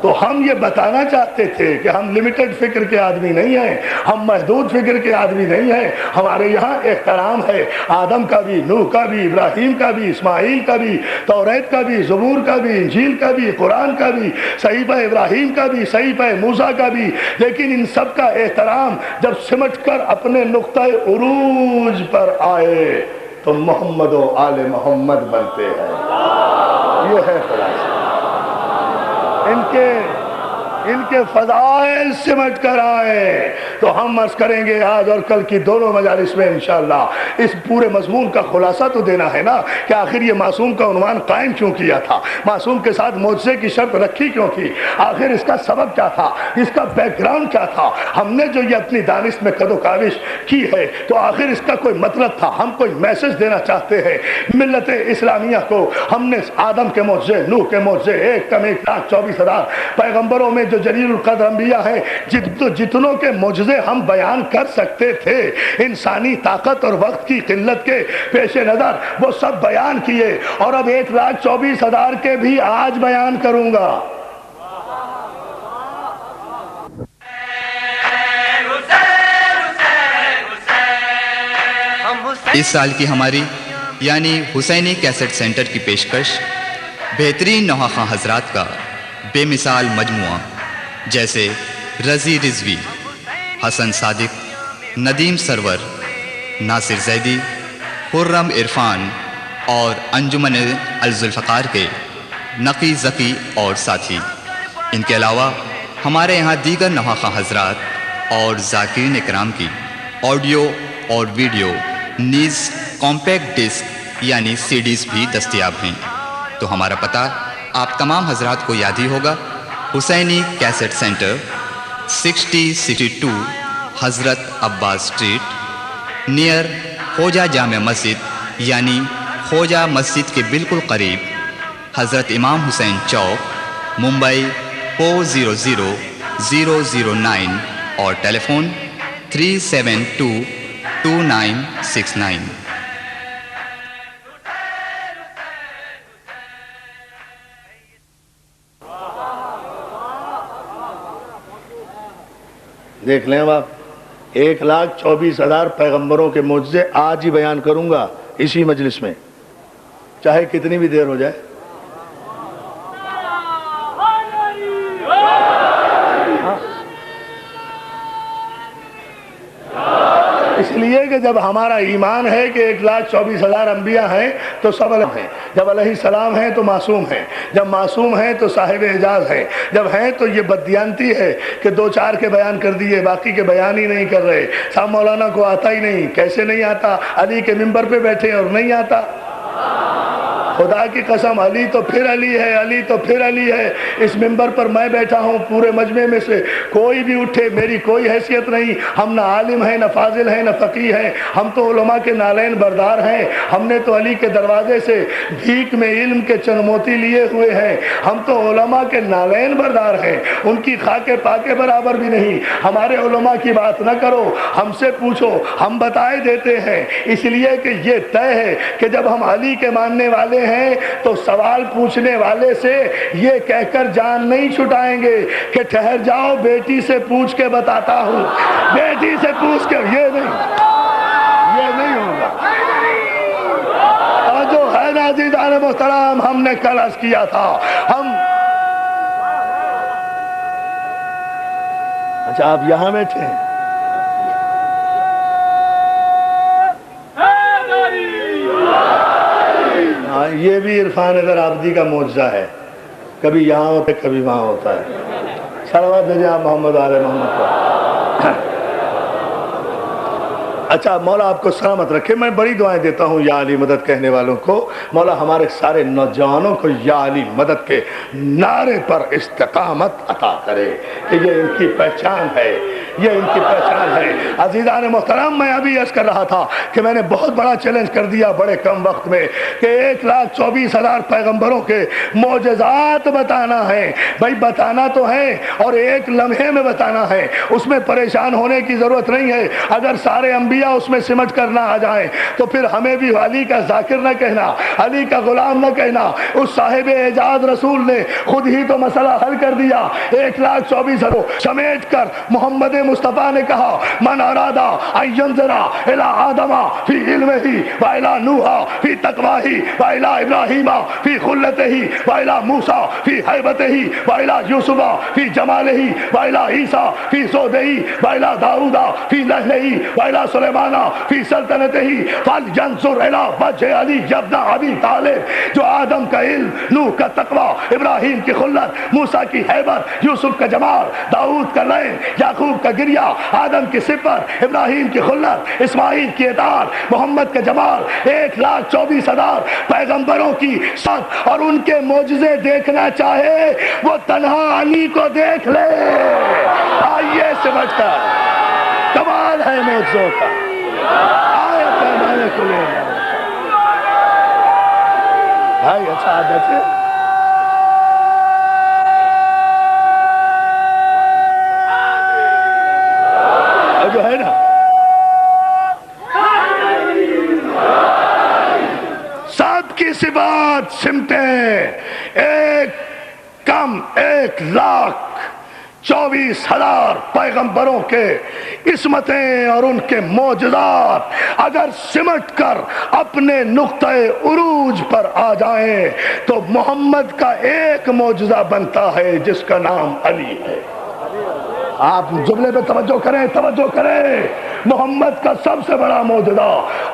تو ہم یہ بتانا چاہتے تھے کہ ہم لمیٹڈ فکر کے آدمی نہیں ہیں، ہم محدود فکر کے آدمی نہیں ہیں. ہمارے یہاں احترام ہے آدم کا بھی، نوح کا بھی، ابراہیم کا بھی، اسماعیل کا بھی، توریت کا بھی، زبور کا بھی، انجیل کا بھی، قرآن کا بھی، صحیفہ ابراہیم کا بھی، صحیفہ موسیٰ کا بھی. لیکن ان سب کا احترام جب سمٹ کر اپنے نقطۂ عروج پر آئے تو محمد و آل محمد بنتے ہیں. یہ ہے خلاصہ. ان کے فضائل سمٹ کر آئے تو ہم عرض کریں گے آج اور کل کی دونوں مجالس میں انشاءاللہ اس پورے مضمون کا خلاصہ تو دینا ہے نا کہ آخر یہ معصوم کا عنوان قائم کیوں کیا تھا، معصوم کے ساتھ معجزے کی شرط رکھی کیوں تھی، آخر اس کا سبب کیا تھا، اس کا بیک گراؤنڈ کیا تھا. ہم نے جو یہ اپنی دانش میں قد و کاوش کی ہے تو آخر اس کا کوئی مطلب تھا. ہم کوئی میسج دینا چاہتے ہیں ملت اسلامیہ کو. ہم نے آدم کے معجزے، نوح کے معجزے، 1,24,000 پیغمبروں میں جو جلیل القدر انبیاء ہیں جتنوں کے معجزے ہم بیان کر سکتے تھے انسانی طاقت اور وقت کی قلت کے پیش نظر وہ سب بیان کیے. اور اب 1,24,000 کے بھی آج بیان کروں گا. اس سال کی ہماری یعنی حسینی کیسٹ سینٹر کی پیشکش بہترین نواخواں حضرات کا بے مثال مجموعہ جیسے رضی رضوی، حسن صادق، ندیم سرور، ناصر زیدی، خرم عرفان اور انجمن الذوالفقار کے نقی ذکی اور ساتھی. ان کے علاوہ ہمارے یہاں دیگر نواخواں حضرات اور ذاکرین اکرام کی آڈیو اور ویڈیو نیز کمپیکٹ ڈسک یعنی CDs بھی دستیاب ہیں. تو ہمارا پتہ آپ تمام حضرات کو یاد ہی ہوگا، حسینی کیسٹ سینٹر 6062 حضرت عباس اسٹریٹ نیئر خوجہ جامع مسجد یعنی خوجہ مسجد کے بالکل قریب، حضرت امام حسین چوک، ممبئی 400009 اور ٹیلی فون 3722969. دیکھ لیں اب آپ 1,24,000 پیغمبروں کے معجزے آج ہی بیان کروں گا اسی مجلس میں، چاہے کتنی بھی دیر ہو جائے۔ اس لیے کہ جب ہمارا ایمان ہے کہ 1,24,000 انبیاء ہیں تو سب الگ ہیں، جب علیہ السلام ہیں تو معصوم ہیں، جب معصوم ہیں تو صاحب اعجاز ہیں، جب ہیں تو یہ بددیانتی ہے کہ 2-4 کے بیان کر دیے باقی کے بیان ہی نہیں کر رہے۔ صاحب مولانا کو آتا ہی نہیں، کیسے نہیں آتا؟ علی کے ممبر پہ بیٹھے اور نہیں آتا۔ خدا کی قسم، علی تو پھر علی ہے، علی تو پھر علی ہے۔ اس ممبر پر میں بیٹھا ہوں، پورے مجمع میں سے کوئی بھی اٹھے میری کوئی حیثیت نہیں، ہم نہ عالم ہیں، نہ فاضل ہیں، نہ فقیہ ہیں، ہم تو علماء کے نالین بردار ہیں۔ ہم نے تو علی کے دروازے سے بھیک میں علم کے چند موتی لیے ہوئے ہیں، ہم تو علماء کے نالین بردار ہیں، ان کی خاک پاک برابر بھی نہیں۔ ہمارے علماء کی بات نہ کرو، ہم سے پوچھو، ہم بتائے دیتے ہیں۔ اس لیے کہ یہ طے ہے کہ جب ہم علی کے ماننے والے ہیں تو سوال پوچھنے والے سے یہ کہہ کر جان نہیں چھٹائیں گے کہ ٹھہر جاؤ بیٹی سے پوچھ کے بتاتا ہوں، بیٹی سے پوچھ کے، یہ نہیں ہوگا۔ اور جو ہے عزیزان محترم، ہم نے کل عرض کیا تھا، اچھا آپ یہاں بیٹھے ہیں، یہ بھی عرفان حیدر عابدی کا معجزہ ہے، کبھی یہاں ہوتا ہے کبھی وہاں ہوتا ہے۔ صلوات بھیجیں آپ محمد آل محمد کو۔ اچھا مولا آپ کو سلامت رکھے۔ میں بڑی دعائیں دیتا ہوں یا علی مدد کہنے والوں کو، مولا ہمارے سارے نوجوانوں کو یا علی مدد کے نعرے پر استقامت عطا کرے کہ یہ ان کی پہچان ہے، یہ ان کی پہچان ہے۔ عزیزان محترم، میں ابھی عرض کر رہا تھا کہ میں نے بہت بڑا چیلنج کر دیا بڑے کم وقت میں کہ 1,24,000 پیغمبروں کے معجزات بتانا ہے۔ بھائی بتانا تو ہے اور ایک لمحے میں بتانا ہے، اس میں پریشان ہونے کی ضرورت نہیں ہے۔ اگر سارے انبیاء اس میں سمٹ کر نہ آ جائیں تو پھر ہمیں بھی علی کا ذاکر نہ کہنا، علی کا غلام نہ کہنا۔ اس صاحب اعجاز رسول نے خود ہی تو مسئلہ حل کر دیا۔ 1,24,000 کو سمیٹ کر محمد مصطفیٰ نے کہا من ارادہ ان ینظر الی آدم فی علمہ و الی نوح فی تقویہ و الی ابراہیم فی خلتہ و الی موسیٰ فی ہیبتہ و الی یوسف فی جمالہ و الی عیسیٰ فی زہدہ و الی داؤد فی لہلہ و الی سلیمان فی سلطنتہ فلینظر الی وجہ علی ابن ابی طالب۔ جو آدم کا علم، نوح کا تقوی، ابراہیم کی خلت، موسیٰ کی ہیبت، یوسف کا جمال، داؤد کا لین، یعقوب کا گریہ، آدم کی صفت، ابراہیم کی خلت، اسماعیل کی اطاعت، محمد کا جمال، 1,24,000 پیغمبروں کی ساتھ اور ان کے معجزے دیکھنا چاہے وہ تنہا علی کو دیکھ لے۔ آئیے سمجھ کر، کمال ہے معجزوں کا، آیت ہے میں نے کھلے بھائی۔ اچھا آپ بیٹھے، جو ہے نا سب کی صفات سمٹیں، 1,24,000 پیغمبروں کے عصمتیں اور ان کے معجزات اگر سمٹ کر اپنے نقطۂ عروج پر آ جائیں تو محمد کا ایک معجزہ بنتا ہے جس کا نام علی ہے۔ آپ جملے پہ توجہ کریں، توجہ کریں۔ محمد کا سب سے بڑا معجزہ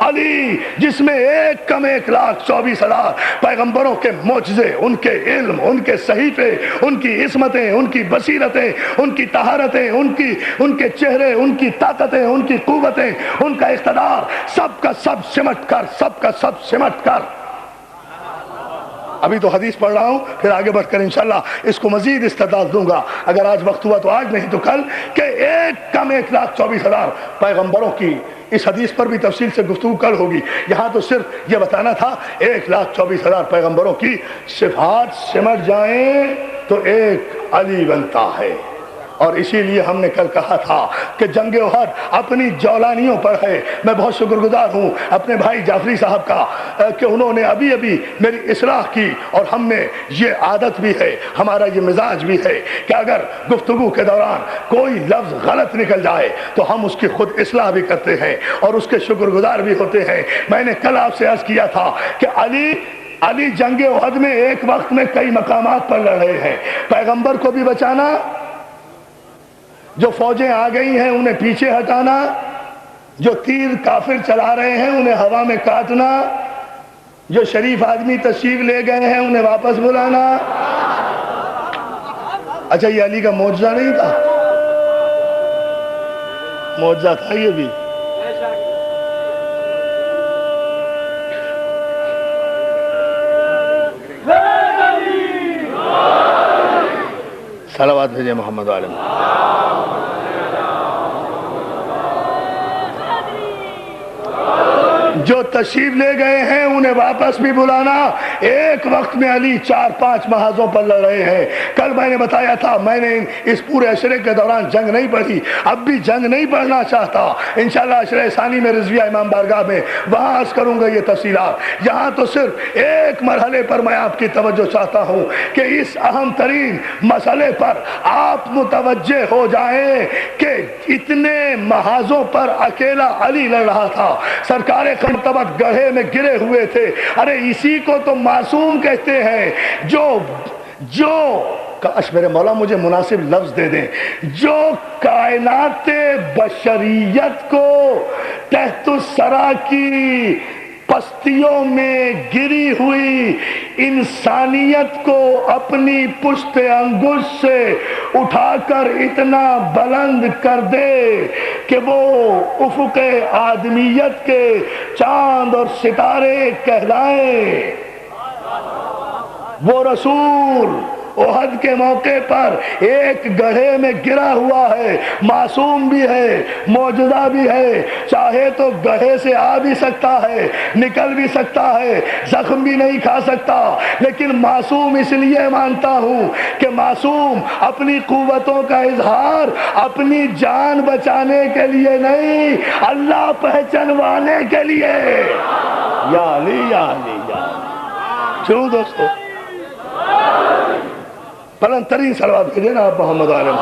علی، جس میں 1,24,000 پیغمبروں کے معجزے، ان کے علم، ان کے صحیفے، ان کی عصمتیں، ان کی بصیرتیں، ان کی طہارتیں، ان کے چہرے، ان کی طاقتیں، ان کی قوتیں، ان کا اقتدار، سب کا سب سمٹ کر ابھی تو حدیث پڑھ رہا ہوں، پھر آگے بڑھ کر انشاءاللہ اس کو مزید استعداد دوں گا، اگر آج وقت ہوا تو آج، نہیں تو کل، کہ 1,24,000 پیغمبروں کی اس حدیث پر بھی تفصیل سے گفتگو کل ہوگی۔ یہاں تو صرف یہ بتانا تھا 1,24,000 پیغمبروں کی صفات سمٹ جائیں تو ایک علی بنتا ہے۔ اور اسی لیے ہم نے کل کہا تھا کہ جنگ احد اپنی جولانیوں پر ہے. میں بہت شکر گزار ہوں اپنے بھائی جعفری صاحب کا کہ انہوں نے ابھی میری اصلاح کی، اور ہم میں یہ عادت بھی ہے، ہمارا یہ مزاج بھی ہے کہ اگر گفتگو کے دوران کوئی لفظ غلط نکل جائے تو ہم اس کی خود اصلاح بھی کرتے ہیں اور اس کے شکر گزار بھی ہوتے ہیں. میں نے کل آپ سے عرض کیا تھا کہ علی جنگ احد میں ایک وقت میں کئی مقامات پر لڑ رہے ہیں. پیغمبر کو بھی بچانا، جو فوجیں آ گئی ہیں انہیں پیچھے ہٹانا، جو تیر کافر چلا رہے ہیں انہیں ہوا میں کاٹنا، جو شریف آدمی تشریف لے گئے ہیں انہیں واپس بلانا. اچھا یہ علی کا معجزہ نہیں تھا؟ معجزہ تھا یہ بھی. صلوات بھیجے محمد عالم. جو تشریف لے گئے ہیں انہیں واپس بھی بلانا. ایک وقت میں علی 4-5 محاذوں پر لڑ رہے ہیں. کل میں نے بتایا تھا میں نے اس پورے عشرے کے دوران جنگ نہیں پڑھی، اب بھی جنگ نہیں پڑھنا چاہتا. انشاءاللہ عشرہ ثانی میں رضویہ امام بارگاہ میں وہاں عرض کروں گا یہ تفصیلات. یہاں تو صرف ایک مرحلے پر میں آپ کی توجہ چاہتا ہوں کہ اس اہم ترین مسئلے پر آپ متوجہ ہو جائیں کہ اتنے محاذوں پر اکیلا علی لڑ رہا تھا. سرکار مرتبت گڑھے میں گرے ہوئے تھے. ارے اسی کو تو معصوم کہتے ہیں جو کاش میرے مولا مجھے مناسب لفظ دے دیں، جو کائنات بشریت کو تحت الثری کی پستیوں میں گری ہوئی انسانیت کو اپنی پشت انگشت سے اٹھا کر اتنا بلند کر دے کہ وہ افق آدمیت کے چاند اور ستارے کہلائیں. وہ رسول احد کے موقع پر ایک گڑھے میں گرا ہوا ہے، معصوم بھی ہے، معجزہ بھی ہے. چاہے تو گڑھے سے آ بھی سکتا ہے، نکل بھی سکتا ہے، زخم بھی نہیں کھا سکتا. لیکن معصوم اس لیے مانتا ہوں کہ معصوم اپنی قوتوں کا اظہار اپنی جان بچانے کے لیے نہیں، اللہ پہچانوانے کے لیے. یا علی یا علی یا علی. کیوں دوستو؟ بلند ترین صلوات بھیجے نا آپ محمد عالم.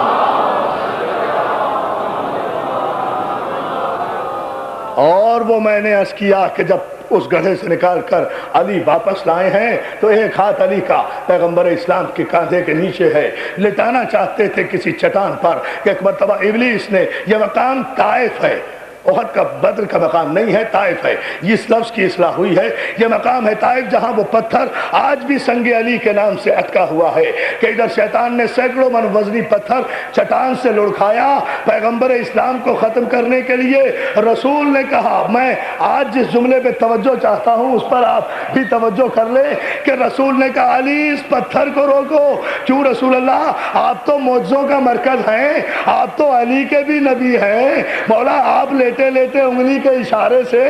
اور وہ میں نے عرض کیا کہ جب اس گڑھے سے نکال کر علی واپس لائے ہیں تو ایک ہاتھ علی کا پیغمبر اسلام کے کاندھے کے نیچے ہے. لٹانا چاہتے تھے کسی چٹان پر کہ ایک مرتبہ ابلیس نے، یہ مقام طائف ہے، احد کا بدر کا مقام نہیں ہے، طائف ہے. اس لفظ کی اصلاح ہوئی ہے. یہ مقام ہے طائف جہاں وہ پتھر آج بھی سنگ علی کے نام سے اٹکا ہوا ہے کہ ادھر شیطان نے سینکڑوں من وزنی پتھر چٹان سے لڑکھایا پیغمبر اسلام کو ختم کرنے کے لیے. رسول نے کہا، میں آج جس جملے پہ توجہ چاہتا ہوں اس پر آپ بھی توجہ کر لیں کہ رسول نے کہا علی اس پتھر کو روکو. کیوں رسول اللہ؟ آپ تو معجزوں کا مرکز ہیں، آپ تو علی کے بھی نبی ہیں. مولا آپ لیٹے انگلی کے اشارے سے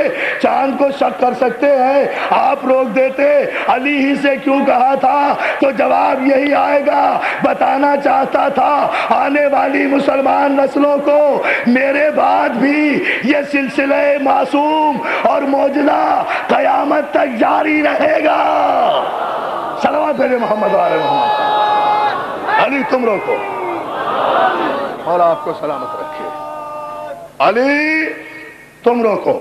چاند کو شک کر سکتے ہیں، آپ روک دیتے. علی ہی سے کیوں کہا تھا؟ تو جواب یہی آئے گا. بتانا چاہتا تھا آنے والی مسلمان نسلوں کو میرے بعد بھی یہ سلسلہ معصوم اور معجزہ قیامت تک جاری رہے گا. صلوات بھیجے محمد علیہ محمد. علی تم روکو اور آپ کو سلامت رکھے. علی تم روکو.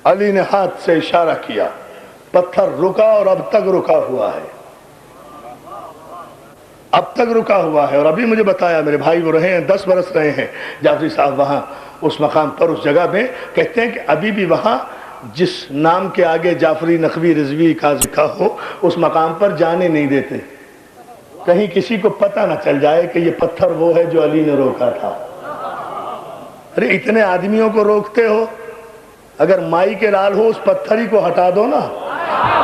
علی نے ہاتھ سے اشارہ کیا، پتھر رکا اور اب تک رکا ہوا ہے، اب تک رکا ہوا ہے. اور ابھی مجھے بتایا میرے بھائی وہ رہے ہیں 10 برس رہے ہیں جعفری صاحب وہاں اس مقام پر اس جگہ میں. کہتے ہیں کہ ابھی بھی وہاں جس نام کے آگے جعفری نقوی رضوی کا ذکر ہو اس مقام پر جانے نہیں دیتے، کہیں کسی کو پتہ نہ چل جائے کہ یہ پتھر وہ ہے جو علی نے روکا تھا. ارے اتنے آدمیوں کو روکتے ہو، اگر مائی کے لال ہو اس پتھر ہی کو ہٹا دو نا.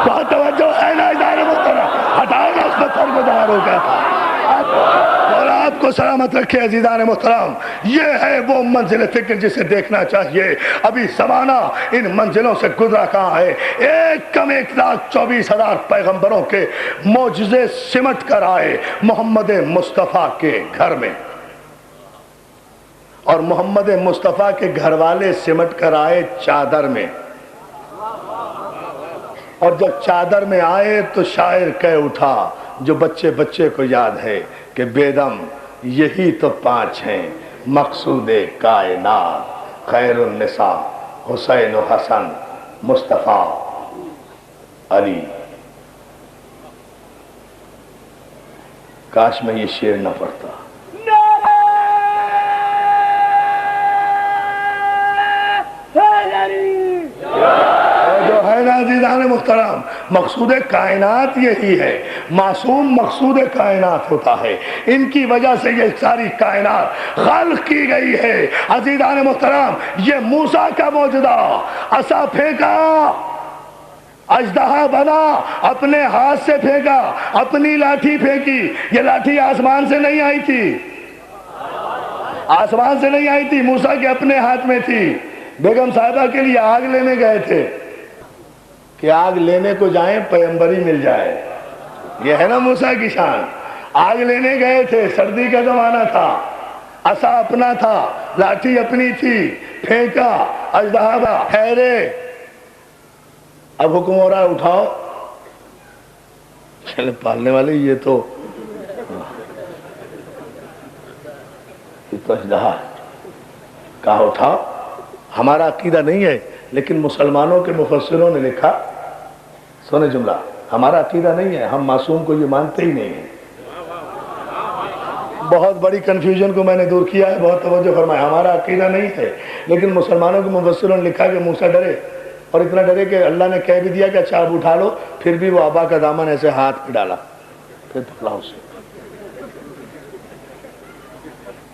بہت توجہ ہے نا ادارے محترم، ہٹاؤ نا اس پتھر کو جہاں روکا تھا. اور آپ قلوب کو سلامت رکھے عزیزان محترم. یہ ہے وہ منزل فکر جسے دیکھنا چاہیے. ابھی زمانہ ان منزلوں سے گزرا کہاں ہے. 1,24,000 پیغمبروں کے معجزے سمٹ کر آئے محمد مصطفیٰ کے گھر میں, اور محمد مصطفیٰ کے گھر والے سمٹ کر آئے چادر میں. اور جب چادر میں آئے تو شاعر کہہ اٹھا جو بچے بچے کو یاد ہے کہ بیدم یہی تو 5 ہیں مقصود کائنات, خیر النساء حسین و حسن مصطفیٰ علی. کاش میں یہ شعر نہ پڑھتا. جو ہے نا عزیزان محترم, مقصود کائنات یہی ہے. معصوم مقصود کائنات ہوتا ہے. ان کی وجہ سے یہ ساری کائنات خلق کی گئی ہے. عزیزان محترم, یہ موسیٰ کا معجزہ, عصا پھینکا اژدہا بنا, اپنے ہاتھ سے پھینکا, اپنی لاٹھی پھینکی. یہ لاٹھی آسمان سے نہیں آئی تھی, آسمان سے نہیں آئی تھی, موسیٰ کے اپنے ہاتھ میں تھی. بیگم صاحبہ کے لیے آگ لینے گئے تھے کہ آگ لینے کو جائیں پیغمبری مل جائے. یہ ہے نا موسیٰ کی شان. آگ لینے گئے تھے, سردی کا زمانہ تھا, عصا اپنا تھا, لاٹھی اپنی تھی, پھینکا اژدہا ٹھہرے. اب حکم ہو رہا ہے اٹھاؤ. چلے پالنے والے یہ تو اژدہا کہا اٹھاؤ. ہمارا عقیدہ نہیں ہے, لیکن مسلمانوں کے مفسروں نے لکھا, سونے جملہ, ہمارا عقیدہ نہیں ہے, ہم معصوم کو یہ مانتے ہی نہیں ہیں. بہت بڑی کنفیوژن کو میں نے دور کیا ہے, بہت توجہ فرمائے. ہمارا عقیدہ نہیں ہے, لیکن مسلمانوں کے مفسروں نے لکھا کہ موسیٰ ڈرے, اور اتنا ڈرے کہ اللہ نے کہہ بھی دیا کہ اچھا اب اٹھا لو. پھر بھی وہ آبا کا دامن ایسے ہاتھ پہ ڈالا, پھر پکڑا اسے,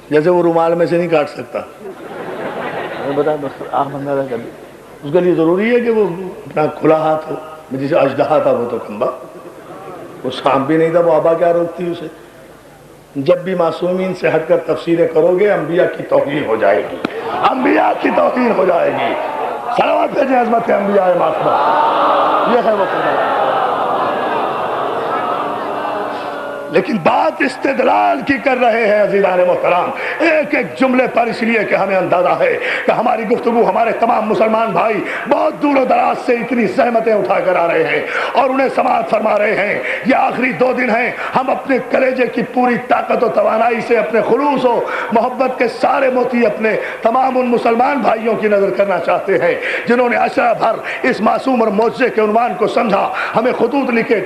جیسے وہ رومال میں سے نہیں کاٹ سکتا. بتا بس آنکھ بندہ کر دے. اس کے لیے ضروری ہے کہ وہ اپنا کھلا ہاتھ ہو. جسے اژدہا تھا وہ تو کھمبا, وہ سانپ بھی نہیں تھا, وہ آبا کیا روکتی اسے. جب بھی معصومین سے ہٹ کر تفسیریں کرو گے انبیاء کی توہین ہو جائے گی, انبیاء کی توہین ہو جائے گی. صلوات بھیجیں عظمت انبیاء معصومہ. یہ ہے وہ خدا. لیکن بات استدلال کی کر رہے ہیں عزیزان محترم, ایک ایک جملے پر, اس لیے کہ ہمیں اندازہ ہے کہ ہماری گفتگو ہمارے تمام مسلمان بھائی بہت دور و دراز سے اتنی زحمتیں اٹھا کر آ رہے ہیں اور انہیں سماعت فرما رہے ہیں. یہ آخری 2 دن ہیں, ہم اپنے کلیجے کی پوری طاقت و توانائی سے اپنے خلوص و محبت کے سارے موتی اپنے تمام ان مسلمان بھائیوں کی نظر کرنا چاہتے ہیں جنہوں نے عشرہ بھر اس معصوم اور معجزے کے عنوان کو سمجھا, ہمیں خطوط لکھے,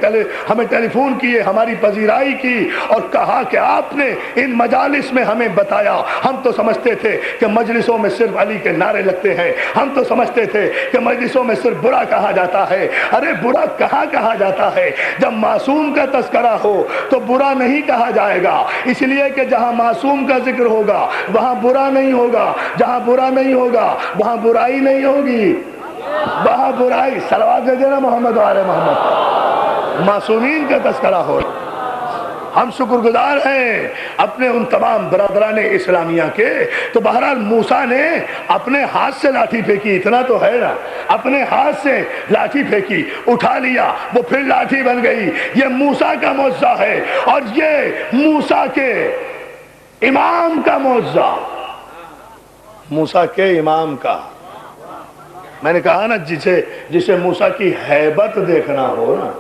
ہمیں ٹیلی فون کیے, ہماری پذیرائی کی اور کہا کہ آپ نے ان مجالس میں ہمیں بتایا. ہم تو سمجھتے تھے کہ مجلسوں میں صرف علی کے نعرے لگتے ہیں, ہم تو سمجھتے تھے کہ مجلسوں میں صرف برا کہا جاتا ہے. ارے برا کہاں کہا جاتا ہے؟ جب معصوم کا تذکرہ ہو تو برا نہیں کہا جائے گا, اس لیے کہ جہاں معصوم کا ذکر ہوگا وہاں برا نہیں ہوگا, جہاں برا نہیں ہوگا وہاں برائی نہیں ہوگی, وہاں برائی. صلوات بھیجنا محمد وعلى محمد. معصومین کا تذکرہ ہو. ہم شکر گزار ہیں اپنے ان تمام برادران اسلامیہ کے. تو بہرحال موسیٰ نے اپنے ہاتھ سے لاٹھی پھینکی, اتنا تو ہے نا, اپنے ہاتھ سے لاٹھی پھینکی, اٹھا لیا, وہ پھر لاٹھی بن گئی. یہ موسیٰ کا معجزہ ہے, اور یہ موسیٰ کے امام کا معجزہ, موسیٰ کے امام کا. میں نے کہا نا جسے موسیٰ کی ہیبت دیکھنا ہو نا,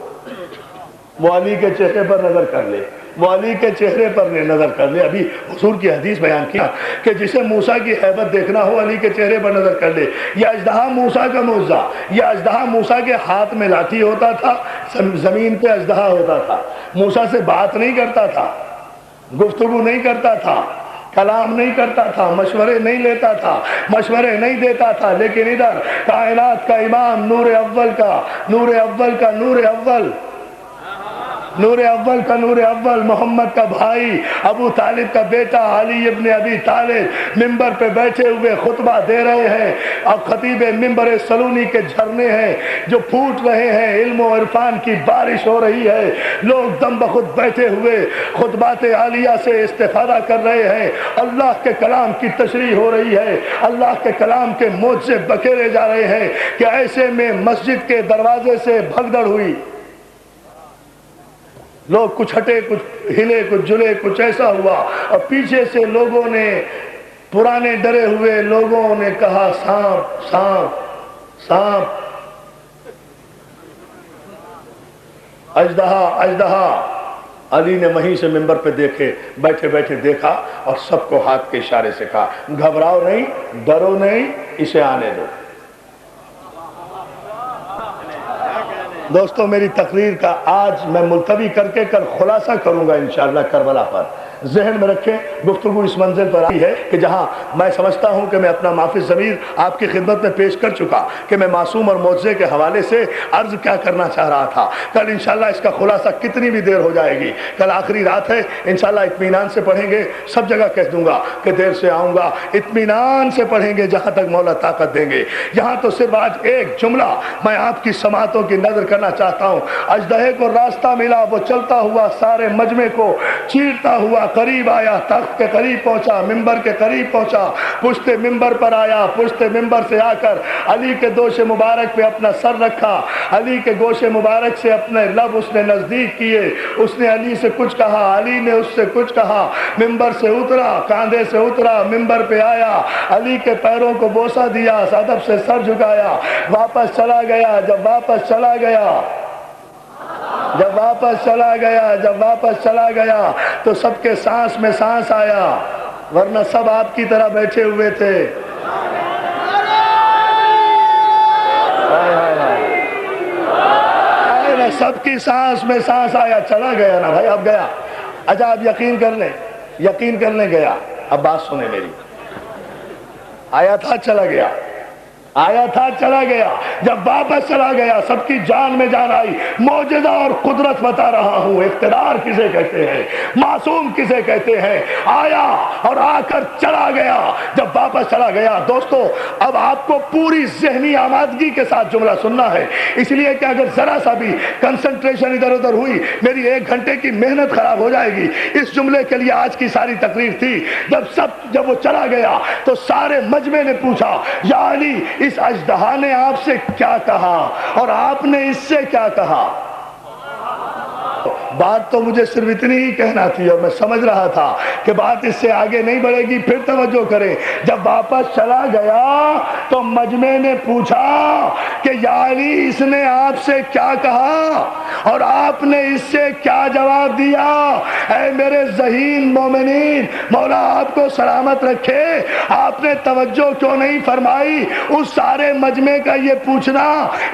وہ علی کے چہرے پر نظر کر لے, وہ علی کے چہرے پر نظر کر لے. ابھی حضور کی حدیث بیان کیا کہ جسے موسیٰ کی ہیبت دیکھنا ہو علی کے چہرے پر نظر کر لے. یہ اژدہا موسیٰ کا معجزہ, یہ اژدہا موسیٰ کے ہاتھ میں لاٹھی ہوتا تھا, زمین پہ اژدہا ہوتا تھا, موسیٰ سے بات نہیں کرتا تھا, گفتگو نہیں کرتا تھا, کلام نہیں کرتا تھا, مشورے نہیں لیتا تھا, مشورے نہیں دیتا تھا, لیکن ادھر کائنات کا امام, نور اول کا نور اول کا نور اول, نور اول کا نور اول محمد کا بھائی ابو طالب کا بیٹا علی ابن ابی طالب ممبر پہ بیٹھے ہوئے خطبہ دے رہے ہیں، اور خطیب ممبر سلونی کے جھرنے ہیں جو پھوٹ رہے ہیں، علم و عرفان کی بارش ہو رہی ہے، لوگ دم بخود بیٹھے ہوئے خطبات عالیہ سے استفادہ کر رہے ہیں، اللہ کے کلام کی تشریح ہو رہی ہے، اللہ کے کلام کے معجزے بکھیرے جا رہے ہیں کہ ایسے میں مسجد کے دروازے سے بھگدڑ ہوئی، لوگ کچھ ہٹے، کچھ ہلے، کچھ جلے، کچھ ایسا ہوا، اور پیچھے سے لوگوں نے، پرانے ڈرے ہوئے لوگوں نے کہا سانپ سانپ سانپ، اژدہا اژدہا۔ علی نے وہیں سے ممبر پہ دیکھے، بیٹھے بیٹھے دیکھا اور سب کو ہاتھ کے اشارے سے کہا گھبراؤ نہیں، ڈرو نہیں، اسے آنے دو۔ دوستو میری تقریر کا آج میں ملتوی کر کے کل خلاصہ کروں گا انشاءاللہ کربلا پر۔ ذہن میں رکھیں گفتگو اس منزل پر آئی ہے کہ جہاں میں سمجھتا ہوں کہ میں اپنا معافی ضمیر آپ کی خدمت میں پیش کر چکا کہ میں معصوم اور معجزے کے حوالے سے عرض کیا کرنا چاہ رہا تھا۔ کل انشاءاللہ اس کا خلاصہ کتنی بھی دیر ہو جائے گی، کل آخری رات ہے، انشاءاللہ اطمینان سے پڑھیں گے، سب جگہ کہہ دوں گا کہ دیر سے آؤں گا، اطمینان سے پڑھیں گے جہاں تک مولا طاقت دیں گے۔ یہاں تو صرف آج ایک جملہ میں آپ کی سماعتوں کی نظر کرنا چاہتا ہوں۔ اژدہے کو راستہ ملا، وہ چلتا ہوا سارے مجمع کو چیرتا ہوا قریب آیا، تخت کے قریب پہنچا، ممبر کے قریب پہنچا، پشت ممبر پر آیا، پشت ممبر سے آ کر علی کے دوش مبارک پہ اپنا سر رکھا، علی کے گوش مبارک سے اپنے لب اس نے نزدیک کیے، اس نے علی سے کچھ کہا، علی نے اس سے کچھ کہا، ممبر سے اترا، کاندھے سے اترا، ممبر پہ آیا، علی کے پیروں کو بوسہ دیا، ادب سے سر جھکایا، واپس چلا گیا۔ جب واپس چلا گیا جب واپس چلا گیا تو سب کے سانس میں سانس آیا، ورنہ سب آپ کی طرح بیٹھے ہوئے تھے۔ سب کی سانس میں سانس آیا، چلا گیا نا بھائی، اب گیا۔ اچھا آپ یقین کر لیں گیا۔ اب بات سنیں میری، آیا تھا چلا گیا، آیا تھا چلا گیا، جب واپس چلا گیا سب کی جان میں جان آئی۔ معجزہ اور قدرت بتا رہا ہوں، اقتدار کسے کہتے ہیں، معصوم کسے کہتے ہیں۔ آیا اور آ کر چلا گیا، جب واپس چلا گیا۔ دوستو اب آپ کو پوری ذہنی آمادگی کے ساتھ جملہ سننا ہے، اس لیے کہ اگر ذرا سا بھی کنسنٹریشن ادھر ادھر ہوئی میری 1 گھنٹے کی محنت خراب ہو جائے گی۔ اس جملے کے لیے آج کی ساری تقریر تھی۔ جب وہ چلا گیا تو سارے مجمع نے پوچھا یا علی اس اژدہا نے آپ سے کیا کہا اور آپ نے اس سے کیا کہا؟ بات تو مجھے صرف اتنی ہی کہنا تھی اور میں سمجھ رہا تھا کہ بات اس سے آگے نہیں بڑھے گی، پھر توجہ کریں۔ جب واپس چلا گیا تو مجمع نے پوچھا کہ یا علی اس نے آپ سے کیا کہا اور آپ نے اس سے کیا جواب دیا؟ اے میرے ذہین مومنین، مولا آپ کو سلامت رکھے، آپ نے توجہ کیوں نہیں فرمائی؟ اس سارے مجمع کا یہ پوچھنا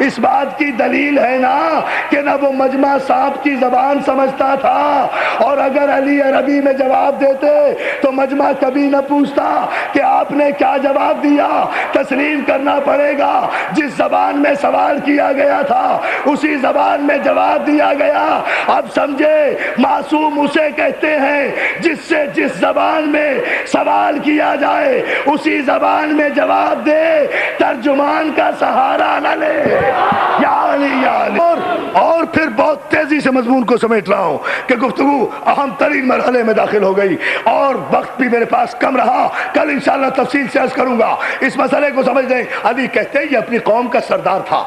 اس بات کی دلیل ہے نا کہ نہ وہ مجمع صاحب کی زبان سمجھتا تھا، اور اگر علی عربی میں جواب دیتے تو مجمع کبھی نہ پوچھتا کہ آپ نے کیا جواب دیا۔ تسلیم کرنا پڑے گا، جس زبان میں سوال کیا گیا تھا اسی زبان میں جواب دیا گیا۔ اب سمجھے، معصوم اسے کہتے ہیں جس سے جس زبان میں سوال کیا جائے اسی زبان میں جواب دے، ترجمان کا سہارا نہ لے۔ یا علی یا علی۔ اور پھر بہت تیزی سے مضمون کو سمیٹ رہا ہوں کہ گفتگو اہم ترین مرحلے میں داخل ہو گئی اور وقت بھی میرے پاس کم رہا۔ کل انشاءاللہ تفصیل سے عرض کروں گا، اس مسئلے کو سمجھ لیں۔ علی کہتے ہیں یہ اپنی قوم کا سردار تھا۔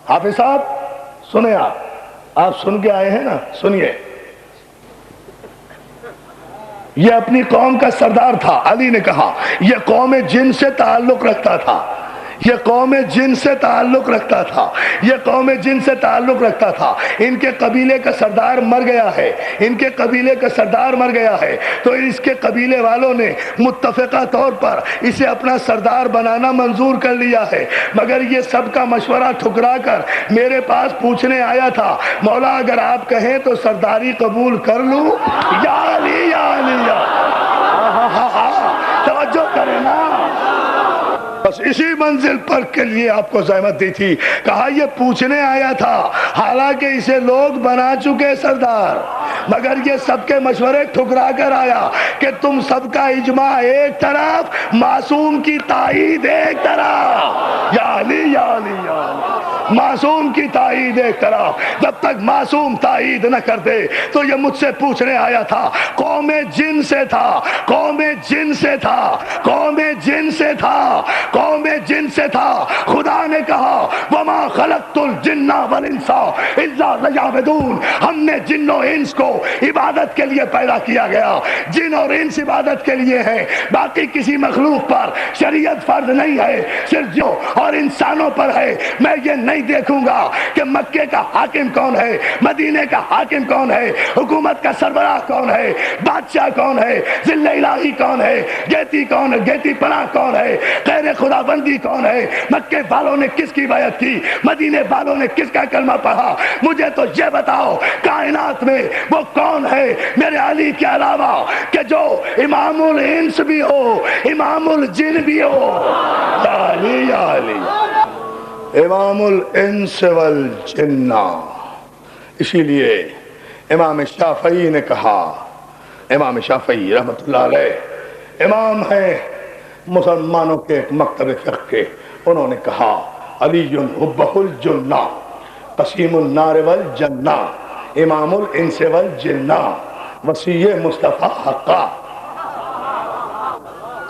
حافظ صاحب سنیں، آپ سن کے آئے ہیں نا، سنیے۔ یہ اپنی قوم کا سردار تھا۔ علی نے کہا یہ قوم جن سے تعلق رکھتا تھا، یہ قوم جن سے تعلق رکھتا تھا، یہ قوم جن سے تعلق رکھتا تھا۔ ان کے قبیلے کا سردار مر گیا ہے، ان کے قبیلے کا سردار مر گیا ہے، تو اس کے قبیلے والوں نے متفقہ طور پر اسے اپنا سردار بنانا منظور کر لیا ہے، مگر یہ سب کا مشورہ ٹھکرا کر میرے پاس پوچھنے آیا تھا، مولا اگر آپ کہیں تو سرداری قبول کر لوں؟ یا علی یا علی یا توجہ کریں نا، بس اسی منزل پر کے لیے آپ کو زحمت دی تھی، کہا یہ پوچھنے آیا تھا، حالانکہ اسے لوگ بنا چکے سردار، مگر یہ سب کے مشورے ٹھکرا کر آیا کہ تم سب کا اجماع ایک طرف، معصوم کی تائید ایک طرف، یا علی یا علی یا علی، معصوم کی تائید ایک طرف۔ جب تک معصوم تائید نہ کر دے تو یہ مجھ سے پوچھنے آیا تھا، قوم جن سے تھا، قوم جن سے تھا، قوم جن سے تھا، قوم جن سے تھا۔ خدا نے کہا وما خلقت الجن والانس الا لیعبدون، ہم نے جن و انس کو عبادت کے لیے پیدا کیا گیا، جن اور انس عبادت کے لیے ہیں، باقی کسی مخلوق پر شریعت فرض نہیں ہے، صرف جو اور انسانوں پر ہے۔ میں یہ نہیں دیکھوں گا کہ مکے کا حاکم کون ہے، مدینے کا حاکم کون ہے، حکومت کا سربراہ کون ہے، بادشاہ کون ہے، ذل الہی کون ہے، گیتی کون ہے، گیتی پناہ کون ہے، غیر خدا بندی کون ہے، مکے والوں نے کس کی بیعت کی، مدینے والوں نے کس کا کلمہ پڑھا۔ مجھے تو یہ بتاؤ کائنات میں وہ کون ہے میرے علی کے علاوہ کہ جو امام الانس بھی ہو، امام الجن بھی ہو۔ یا علی یا علی، امام الانس والجن۔ اسی لیے امام شافعی نے کہا، امام شافعی رحمت اللہ علیہ امام ہیں مسلمانوں کے ایک مکتب فقہ کے، انہوں نے کہا علی حبہ الجنہ قسیم النار والجنہ امام الانس والجنہ وسیع مصطفیٰ حقا۔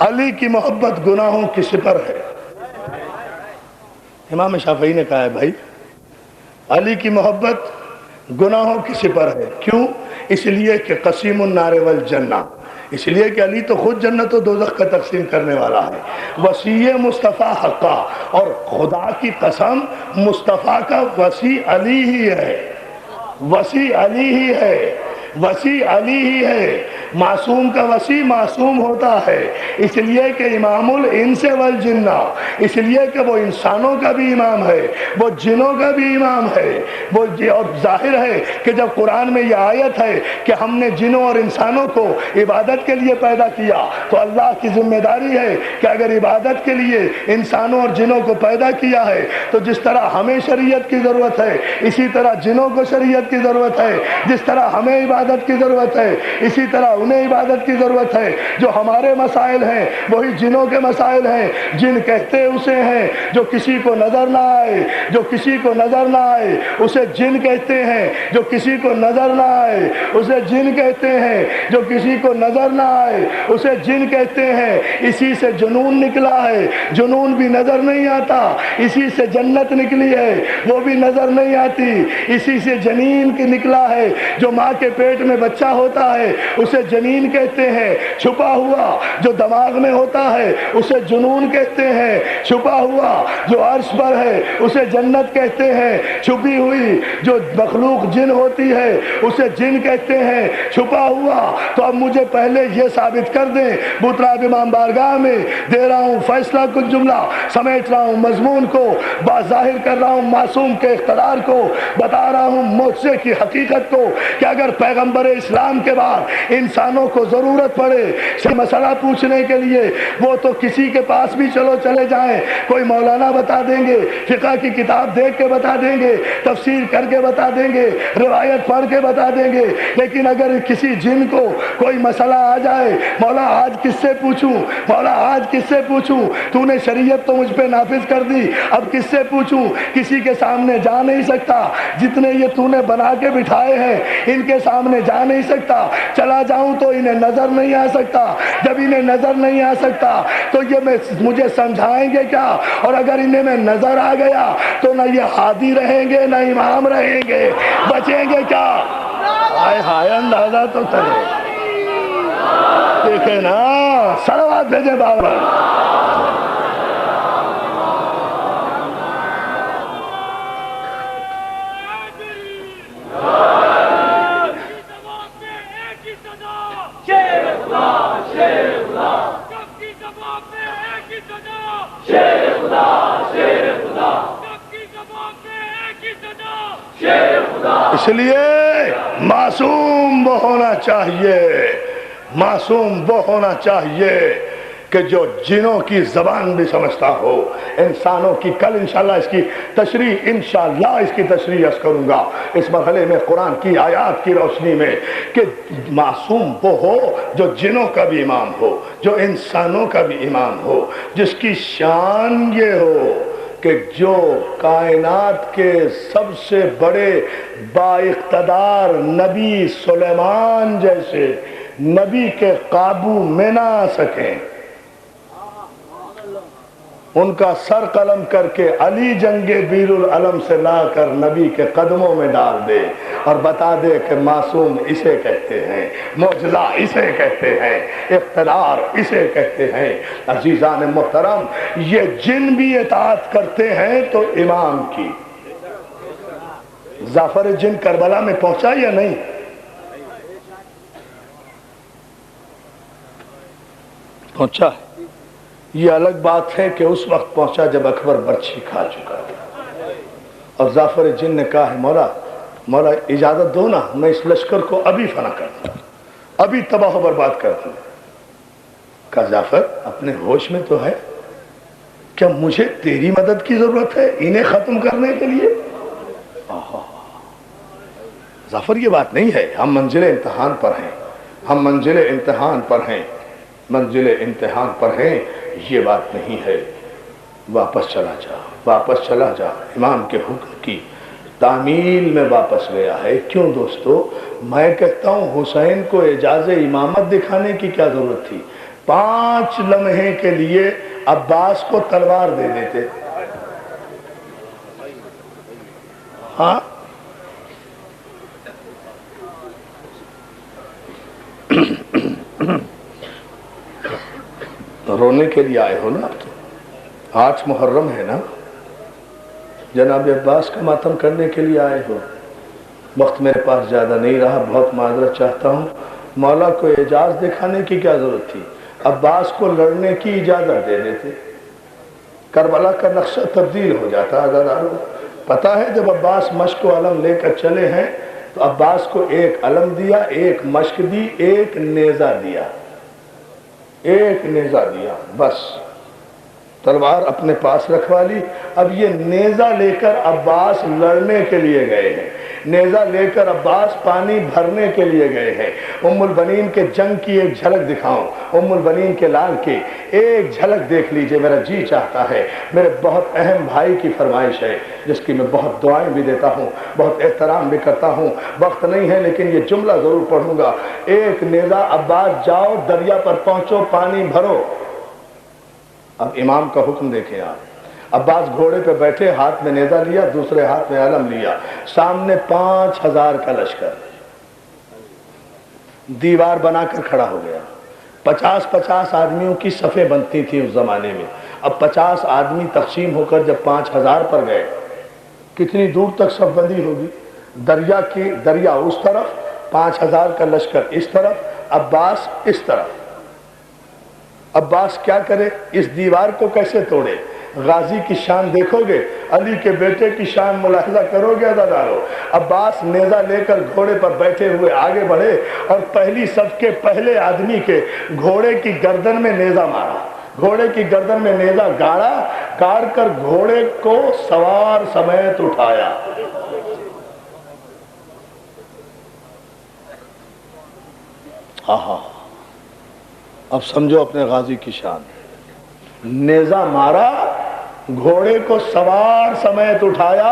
علی کی محبت گناہوں کی سپر ہے۔ امام شافعی نے کہا ہے بھائی علی کی محبت گناہوں کی سپر ہے، کیوں؟ اس لیے کہ قسیم النار والجنہ، اس لیے کہ علی تو خود جنت و دوزخ کا تقسیم کرنے والا ہے، وسیع مصطفیٰ حقا، اور خدا کی قسم مصطفیٰ کا وسیع علی ہی ہے، وسیع علی ہی ہے، وسیع علی ہی ہے۔ معصوم کا وسیع معصوم ہوتا ہے، اس لیے کہ امام الانس والجنہ، اس لیے کہ وہ انسانوں کا بھی امام ہے، وہ جنوں کا بھی امام ہے۔ وہ اور ظاہر ہے کہ جب قرآن میں یہ آیت ہے کہ ہم نے جنوں اور انسانوں کو عبادت کے لیے پیدا کیا، تو اللہ کی ذمہ داری ہے کہ اگر عبادت کے لیے انسانوں اور جنوں کو پیدا کیا ہے تو جس طرح ہمیں شریعت کی ضرورت ہے اسی طرح جنوں کو شریعت کی ضرورت ہے، جس طرح ہمیں عبادت کی ضرورت ہے اسی طرح انہیں عبادت کی ضرورت ہے۔ جو ہمارے مسائل ہیں وہی جنوں کے مسائل ہیں۔ جن کہتے اسے ہیں جو کسی کو نظر نہ آئے، جو کسی کو نظر نہ آئے اسے جن کہتے ہیں، جو کسی کو نظر نہ آئے اسے جن کہتے ہیں، جو کسی کو نظر نہ آئے اسے جن کہتے ہیں۔ اسی سے جنون نکلا ہے، جنون بھی نظر نہیں آتا۔ اسی سے جنت نکلی ہے، وہ بھی نظر نہیں آتی۔ اسی سے جنین کی نکلا ہے، جو ماں کے پیٹ میں بچہ ہوتا ہے اسے جنین کہتے ہیں۔ چھپا ہوا جو دماغ میں ہوتا ہے اسے جنون کہتے ہیں۔ چھپا ہوا جو عرش پر ہے اسے جنت کہتے ہیں۔ چھپی ہوئی جو مخلوق جن ہوتی ہے اسے جن کہتے ہیں۔ چھپا ہوا تو اب مجھے پہلے یہ ثابت کر دیں، بطراب امام بارگاہ میں دے رہا ہوں فیصلہ، کچھ جملہ سمیٹ رہا ہوں، مضمون کو ظاہر کر رہا ہوں، معصوم کے اقتدار کو بتا رہا ہوں، معجزے کی حقیقت کو، کہ اگر پیغمبر اسلام کے بعد انسانوں کو ضرورت پڑے مسئلہ پوچھنے کے لیے، وہ تو کسی کے پاس بھی چلے جائیں، کوئی مولانا بتا دیں گے، فقہ کی کتاب دیکھ کے بتا دیں گے، تفسیر کر کے بتا دیں گے، روایت پڑھ کے بتا دیں گے۔ لیکن اگر کسی جن کو کوئی مسئلہ آ جائے، مولا آج کس سے پوچھوں، مولا آج کس سے پوچھوں، تو نے شریعت تو مجھ پہ نافذ کر دی، اب کس سے پوچھوں، کسی کے سامنے جا نہیں سکتا، جتنے یہ تو نے بنا کے بٹھائے ہیں ان کے سامنے جا نہیں سکتا، چلا جاؤں تو انہیں نظر نہیں آ سکتا، جب انہیں نظر نہیں آ سکتا تو یہ مجھے سمجھائیں گے کیا، اور اگر انہیں میں نظر آ گیا تو نہ یہ ہادی رہیں گے نہ امام رہیں گے، بچیں گے کیا؟ ہائے ہائے، اندازہ تو کرے، دیکھیں نا، صلوات بھیجیں بابا۔ اس لیے معصوم وہ ہونا چاہیے، معصوم وہ ہونا چاہیے کہ جو جنوں کی زبان بھی سمجھتا ہو انسانوں کی. کل انشاءاللہ اس کی تشریح عرض کروں گا اس مرحلے میں قرآن کی آیات کی روشنی میں کہ معصوم وہ ہو جو جنوں کا بھی امام ہو, جو انسانوں کا بھی امام ہو, جس کی شان یہ ہو کہ جو کائنات کے سب سے بڑے با اقتدار نبی سلیمان جیسے نبی کے قابو میں نہ آ سکیں, ان کا سر قلم کر کے علی جنگ بیر العلم سے لا کر نبی کے قدموں میں ڈال دے اور بتا دے کہ معصوم اسے کہتے ہیں, معجزہ اسے کہتے ہیں, اقتدار اسے کہتے ہیں. عزیزان محترم, یہ جن بھی اطاعت کرتے ہیں تو امام کی. جعفر جن کربلا میں پہنچا یا نہیں؟ پہنچا. یہ الگ بات ہے کہ اس وقت پہنچا جب اکبر برچھی کھا چکا تھا اور جعفر جن نے کہا ہے مولا اجازت دو نا, میں اس لشکر کو ابھی فنا کر دوں, ابھی تباہ و برباد کر دوں. کہا جعفر اپنے ہوش میں تو ہے, کیا مجھے تیری مدد کی ضرورت ہے انہیں ختم کرنے کے لیے؟ جعفر یہ بات نہیں ہے, ہم منزل امتحان پر ہیں, ہم منزل امتحان پر ہیں, منزل امتحان پر ہیں, یہ بات نہیں ہے. واپس چلا جا, واپس چلا جا. امام کے حکم کی تعمیل میں واپس گیا ہے. کیوں دوستو؟ میں کہتا ہوں حسین کو اعجاز امامت دکھانے کی کیا ضرورت تھی؟ 5 لمحے کے لیے عباس کو تلوار دے دیتے. ہاں رونے کے لیے آئے ہو نا آپ تو. 8 محرم ہے نا, جناب عباس کا ماتم کرنے کے لیے آئے ہو. وقت میرے پاس زیادہ نہیں رہا, بہت معذرت چاہتا ہوں. مولا کو اعجاز دکھانے کی کیا ضرورت تھی؟ عباس کو لڑنے کی اجازت دے دیتے, کربلا کا نقشہ تبدیل ہو جاتا. عزادارو پتا ہے جب عباس مشق و علم لے کر چلے ہیں تو عباس کو ایک علم دیا, ایک مشق دی, ایک نیزہ دیا, ایک نیزہ دیا, بس تلوار اپنے پاس رکھوا لی. اب یہ نیزہ لے کر عباس لڑنے کے لیے گئے ہیں, نیزہ لے کر عباس پانی بھرنے کے لیے گئے ہیں. ام البنین کے جنگ کی ایک جھلک دکھاؤں, ام البنین کے لال کی ایک جھلک دیکھ لیجئے, میرا جی چاہتا ہے. میرے بہت اہم بھائی کی فرمائش ہے جس کی میں بہت دعائیں بھی دیتا ہوں, بہت احترام بھی کرتا ہوں. وقت نہیں ہے لیکن یہ جملہ ضرور پڑھوں گا. ایک نیزہ, عباس جاؤ دریا پر پہنچو, پانی بھرو. اب امام کا حکم دیکھیں آپ. عباس گھوڑے پہ بیٹھے, ہاتھ میں نیزہ لیا, دوسرے ہاتھ میں علم لیا, سامنے 5000 کا لشکر دیوار بنا کر کھڑا ہو گیا. 50 آدمیوں کی صفیں بنتی تھی اس زمانے میں. اب 50 آدمی تقسیم ہو کر جب 5000 پر گئے, کتنی دور تک صف بندی ہوگی؟ دریا اس طرف, 5000 کا لشکر اس طرف, عباس اس طرف. عباس کیا کرے؟ اس دیوار کو کیسے توڑے؟ غازی کی شان دیکھو گے, علی کے بیٹے کی شان ملاحظہ کرو گے عزادارو. عباس نیزہ لے کر گھوڑے پر بیٹھے ہوئے آگے بڑھے اور پہلی صف کے پہلے آدمی کے گھوڑے کی گردن میں نیزہ مارا, گھوڑے کی گردن میں نیزہ گاڑا, گاڑ کر گھوڑے کو سوار سمیت اٹھایا. ہاں اب سمجھو اپنے غازی کی شان. نیزہ مارا, گھوڑے کو سوار سمیت اٹھایا,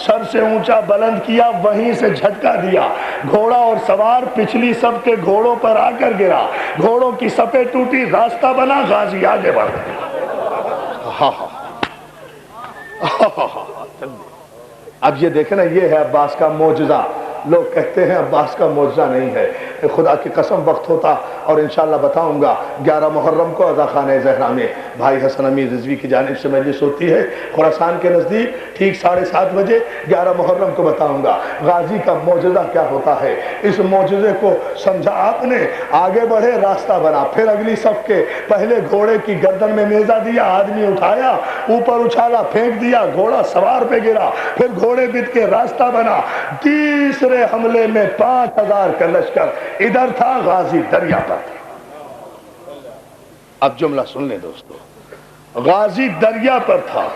سر سے اونچا بلند کیا, وہیں سے جھٹکا دیا. گھوڑا اور سوار پچھلی صف کے گھوڑوں پر آ کر گرا, گھوڑوں کی صفیں ٹوٹی, راستہ بنا, غازی آگے بڑھ گیا. اب یہ دیکھیں نا, یہ ہے عباس کا معجزہ. لوگ کہتے ہیں عباس کا معجزہ نہیں ہے. خدا کی قسم وقت ہوتا اور انشاءاللہ بتاؤں گا. 11 محرم کو عزا خانہ زہرا میں بھائی حسن امیر رضوی کی جانب سے مجلس ہوتی ہے خراسان کے نزدیک, ٹھیک 7:30 بجے 11 محرم کو بتاؤں گا غازی کا معجزہ کیا ہوتا ہے. اس معجزے کو سمجھا آپ نے, آگے بڑھے, راستہ بنا. پھر اگلی صف کے پہلے گھوڑے کی گردن میں نیزہ دیا, آدمی اٹھایا, اوپر اچھالا, پھینک دیا, گھوڑا سوار پہ گرا, پھر گھوڑے بت کے راستہ بنا. تیسرے حملے میں 5000 کا لشکر ادھر تھا, غازی دریا پر. اب جملہ سن لیں دوستو، غازی دریا پر تھا،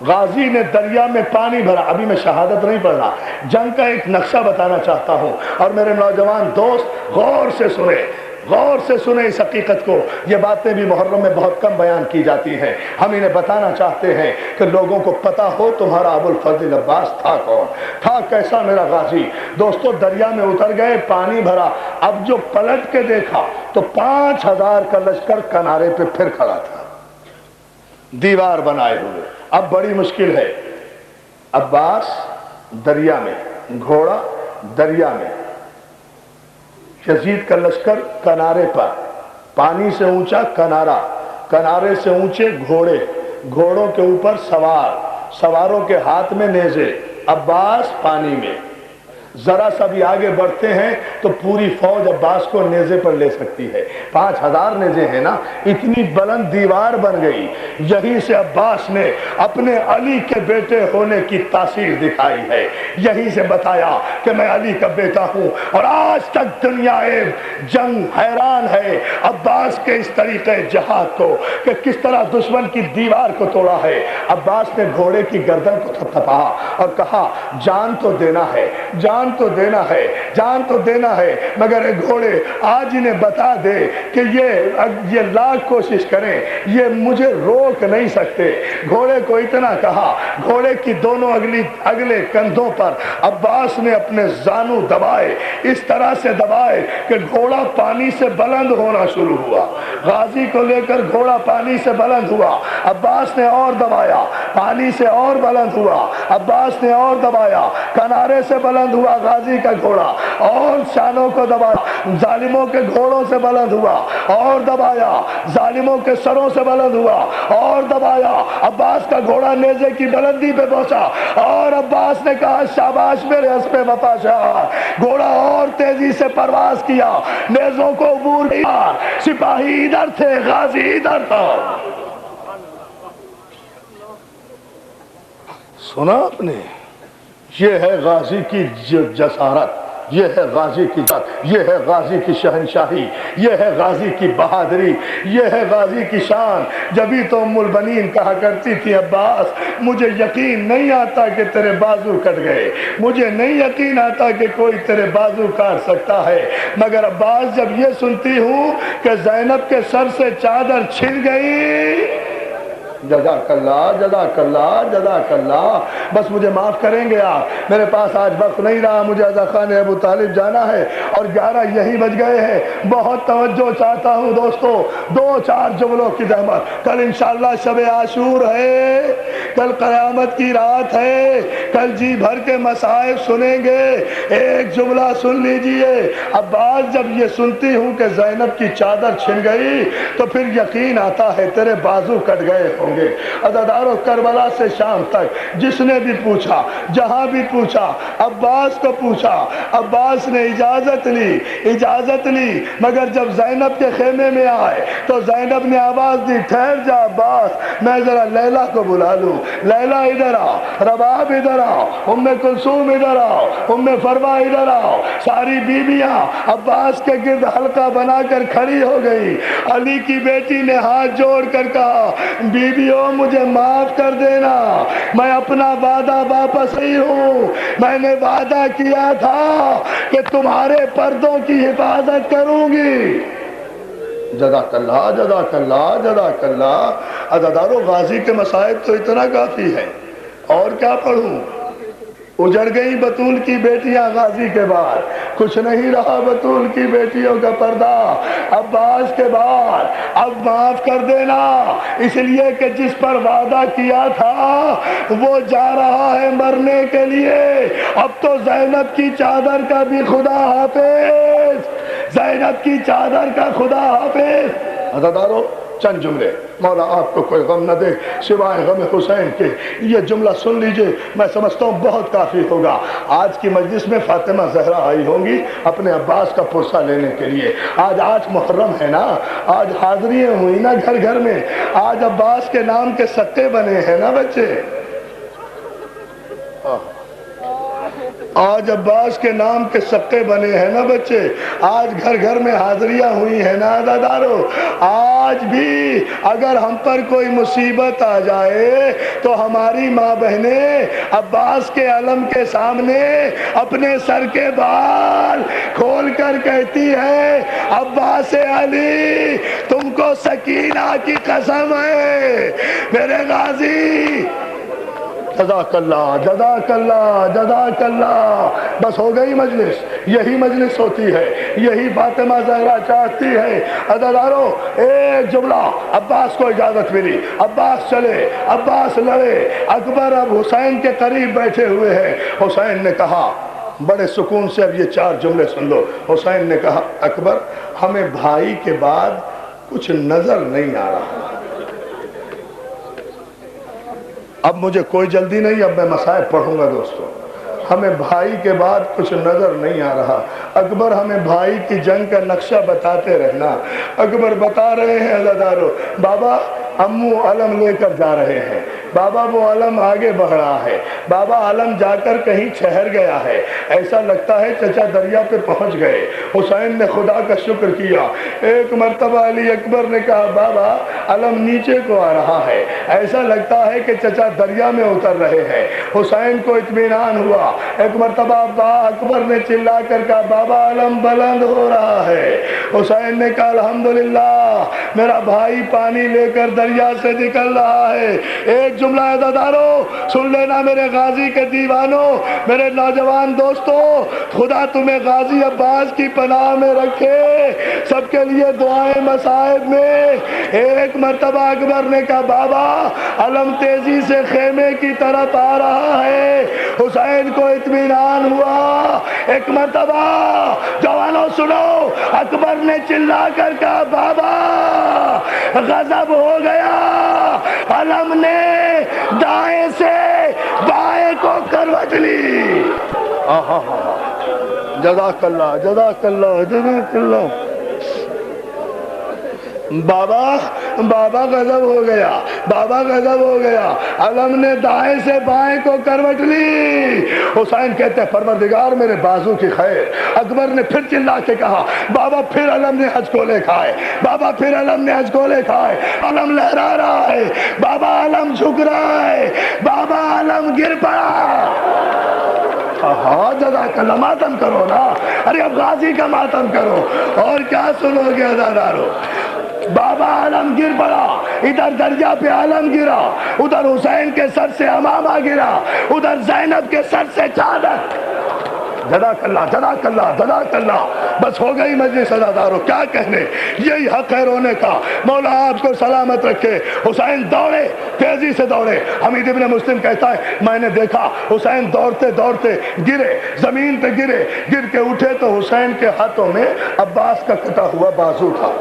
غازی نے دریا میں پانی بھرا. ابھی میں شہادت نہیں پڑھ رہا، جنگ کا ایک نقشہ بتانا چاہتا ہوں، اور میرے نوجوان دوست غور سے سنیں، غور سے سنیں اس حقیقت کو. یہ باتیں بھی محرم میں بہت کم بیان کی جاتی ہیں. ہم انہیں بتانا چاہتے ہیں کہ لوگوں کو پتا ہو تمہارا ابو الفضل عباس تھا کون، تھا کیسا میرا غازی. دوستو دریا میں اتر گئے، پانی بھرا. اب جو پلٹ کے دیکھا تو 5000 کا لشکر کنارے پہ پھر کھڑا تھا، دیوار بنائے ہوئے. اب بڑی مشکل ہے. عباس دریا میں، گھوڑا دریا میں، یزید کا لشکر کنارے پر، پانی سے اونچا کنارہ، کنارے سے اونچے گھوڑے، گھوڑوں کے اوپر سوار، سواروں کے ہاتھ میں نیزے. عباس پانی میں. ذرا سا بھی آگے بڑھتے ہیں تو پوری فوج عباس کو نیزے پر لے سکتی ہے. 5000 نیزے ہیں نا، اتنی بلند دیوار بن گئی. یہی سے عباس نے اپنے علی کے بیٹے ہونے کی تاثیر دکھائی ہے. یہی سے بتایا کہ میں علی کا بیٹا ہوں. اور آج تک دنیا جنگ حیران ہے عباس کے اس طریقے جہاد کو کہ کس طرح دشمن کی دیوار کو توڑا ہے. عباس نے گھوڑے کی گردن کو تھپتھپایا اور کہا جان تو دینا ہے، جان تو دینا ہے، جان تو دینا ہے، مگر ایک گھوڑے آج انہیں بتا دے کہ یہ لاکھ کوشش کریں یہ مجھے روک نہیں سکتے. گھوڑے کو اتنا کہا، گھوڑے کی دونوں اگلے کندھوں پر عباس نے اپنے زانو دبائے، اس طرح سے دبائے کہ گھوڑا پانی سے بلند ہونا شروع ہوا. غازی کو لے کر گھوڑا پانی سے بلند ہوا. عباس نے اور دبایا، پانی سے اور بلند ہوا. عباس نے اور دبایا، کنارے سے بلند ہوا غازی کا گھوڑا، اور شانوں کو دبایا. ظالموں کے گھوڑوں سے بلند ہوا اور دبایا، ظالموں کے سروں سے بلند ہوا اور دبایا. عباس کا گھوڑا نیزے کی بلندی پہ پہنچا اور عباس نے کہا شاباش میرے اسپِ وفا شاہ. گھوڑا اور تیزی سے پرواز کیا، نیزوں کو عبور کیا. سپاہی ادھر تھے، غازی ادھر تھا. سنا آپ نے؟ یہ ہے غازی کی جسارت، یہ ہے غازی کی ذات، یہ ہے غازی کی شہنشاہی، یہ ہے غازی کی بہادری، یہ ہے غازی کی شان. جبھی تو ام البنین کہا کرتی تھی عباس مجھے یقین نہیں آتا کہ تیرے بازو کٹ گئے، مجھے نہیں یقین آتا کہ کوئی تیرے بازو کاٹ سکتا ہے، مگر عباس جب یہ سنتی ہوں کہ زینب کے سر سے چادر چھن گئی، جزاک اللہ جزاک اللہ جزاک اللہ. بس مجھے معاف کریں گے آپ، میرے پاس آج وقت نہیں رہا، مجھے عزا خان ابو طالب جانا ہے اور 11 یہی بج گئے ہیں. بہت توجہ چاہتا ہوں دوستو، 2-4 جملوں کی زحمت. کل انشاءاللہ شب عاشور ہے، کل قیامت کی رات ہے، کل جی بھر کے مصائب سنیں گے. ایک جملہ سن لیجئے. عباس جب یہ سنتی ہوں کہ زینب کی چادر چھن گئی تو پھر یقین آتا ہے تیرے بازو کٹ گئے ہوں گے. عزادارو کربلا سے شام تک جس نے بھی پوچھا، جہاں بھی پوچھا، عباس کو پوچھا. عباس نے اجازت لی، مگر جب زینب کے خیمے میں آئے تو زینب نے آواز دی ٹھہر جا عباس، میں ذرا لیلا کو بلا لوں. لیلا ادھر آؤ، رباب ادھر آؤ، ام کلثوم ادھر آؤ، ام فروا ادھر آؤ. ساری بیویاں عباس کے گرد حلقہ بنا کر کھڑی ہو گئی. علی کی بیٹی نے ہاتھ جوڑ کر کہا بیویوں مجھے معاف کر دینا، میں اپنا وعدہ واپس نہیں ہوں. میں نے وعدہ کیا تھا کہ تمہارے پردوں کی حفاظت کروں گی. جزاک اللہ جزاک اللہ جزاک اللہ. عزادارو غازی کے مصائب تو اتنا کافی ہے، اور کیا پڑھوں؟ اجڑ گئی بطول کی بیٹیاں غازی کے بعد، کچھ نہیں رہا بطول کی بیٹیوں کا پردہ عباس کے بعد. اب معاف کر دینا، اس لیے کہ جس پر وعدہ کیا تھا وہ جا رہا ہے مرنے کے لیے. اب تو زینب کی چادر کا بھی خدا حافظ، زینب کی چادر کا خدا حافظ. عزادارو چند جملے، مولا آپ کو کوئی غم نہ دے سوائے غم حسین کے. یہ جملہ سن لیجئے، میں سمجھتا ہوں بہت کافی ہوگا. آج کی مجلس میں فاطمہ زہرا آئی ہوں گی اپنے عباس کا پرسہ لینے کے لیے. آج محرم ہے نا، آج حاضریاں ہوئی نا گھر گھر میں. آج عباس کے نام کے سکے بنے ہیں نا بچے. آج عباس کے نام کے سکے بنے ہیں نا بچے، آج گھر گھر میں حاضریاں ہوئی ہیں نا عزادارو، آج بھی اگر ہم پر کوئی مصیبت آ جائے تو ہماری ماں بہنیں عباس کے علم کے سامنے اپنے سر کے بال کھول کر کہتی ہے عباس علی تم کو سکینہ کی قسم ہے میرے غازی، جزاک اللہ جزاک اللہ جزاک اللہ۔ بس ہو گئی مجلس، یہی مجلس ہوتی ہے، یہی فاطمہ زہرا چاہتی ہے۔ عزادارو ایک جملہ، عباس کو اجازت ملی، عباس چلے، عباس لڑے، اکبر اب حسین کے قریب بیٹھے ہوئے ہیں۔ حسین نے کہا بڑے سکون سے، اب یہ 4 جملے سن لو۔ حسین نے کہا اکبر ہمیں بھائی کے بعد کچھ نظر نہیں آ رہا، اب مجھے کوئی جلدی نہیں، اب میں مصائب پڑھوں گا دوستو، ہمیں بھائی کے بعد کچھ نظر نہیں آ رہا۔ اکبر ہمیں بھائی کی جنگ کا نقشہ بتاتے رہنا۔ اکبر بتا رہے ہیں عزادارو، بابا امو علم لے کر جا رہے ہیں، بابا وہ علم آگے بڑھ رہا ہے، بابا علم جا کر کہیں ٹھہر گیا ہے، ایسا لگتا ہے چچا دریا پہ پہنچ گئے۔ حسین نے خدا کا شکر کیا۔ ایک مرتبہ علی اکبر نے کہا بابا علم نیچے کو آ رہا ہے، ایسا لگتا ہے کہ چچا دریا میں اتر رہے ہیں۔ حسین کو اطمینان ہوا۔ ایک مرتبہ اکبر نے چلا کر کہا بابا علم بلند ہو رہا ہے۔ حسین نے کہا الحمدللہ میرا بھائی پانی لے کر دریا سے نکل رہا ہے۔ ایک جملہ عزادارو سن لینا میرے غازی کے دیوانوں، میرے نوجوان دوستوں، خدا تمہیں غازی عباس کی پناہ میں رکھے، سب کے لیے دعائیں مصائب میں۔ ایک مرتبہ اکبر نے کہا بابا علم تیزی سے خیمے کی طرف آ رہا ہے۔ حسین کو اطمینان ہوا۔ ایک مرتبہ جوانوں سنو، اکبر نے چلا کر کہا بابا غضب ہو گیا، علم نے دائیں سے بائیں کو کروٹ لی۔ جزاک اللہ جزاک اللہ جزاک اللہ۔ بابا غضب ہو گیا، بابا غضب ہو گیا، علم نے دائیں سے بائیں کو کروٹ لی۔ حسین کہتے ہیں پروردگار میرے بازو کی خیر۔ اکبر نے پھر چلا کے کہا بابا پھر علم نے حج کولے کھائے، بابا پھر علم نے حج کولے کھائے، علم لہرا رہا ہے، بابا علم جھک رہا ہے، بابا علم گر پڑا۔ ہاں جزاک اللہ، ماتم کرو نا، ارے اب غازی کا ماتم کرو۔ اور کیا سنو گے عزادارو، بابا علم گر پڑا، ادھر دریا پہ علم گرا، ادھر حسین کے سر سے امامہ گرا، ادھر زینب کے سر سے چادر۔ جزاک اللہ جزاک اللہ جزاک اللہ۔ بس ہو گئی مجلس عزادارو، کیا کہنے، یہی حق ہے رونے کا۔ مولا آپ کو سلامت رکھے۔ حسین دوڑے، تیزی سے دوڑے۔ حمید ابن مسلم کہتا ہے میں نے دیکھا حسین دوڑتے دوڑتے گرے، زمین پہ گرے، گر کے اٹھے تو حسین کے ہاتھوں میں عباس کا کٹا ہوا بازو تھا۔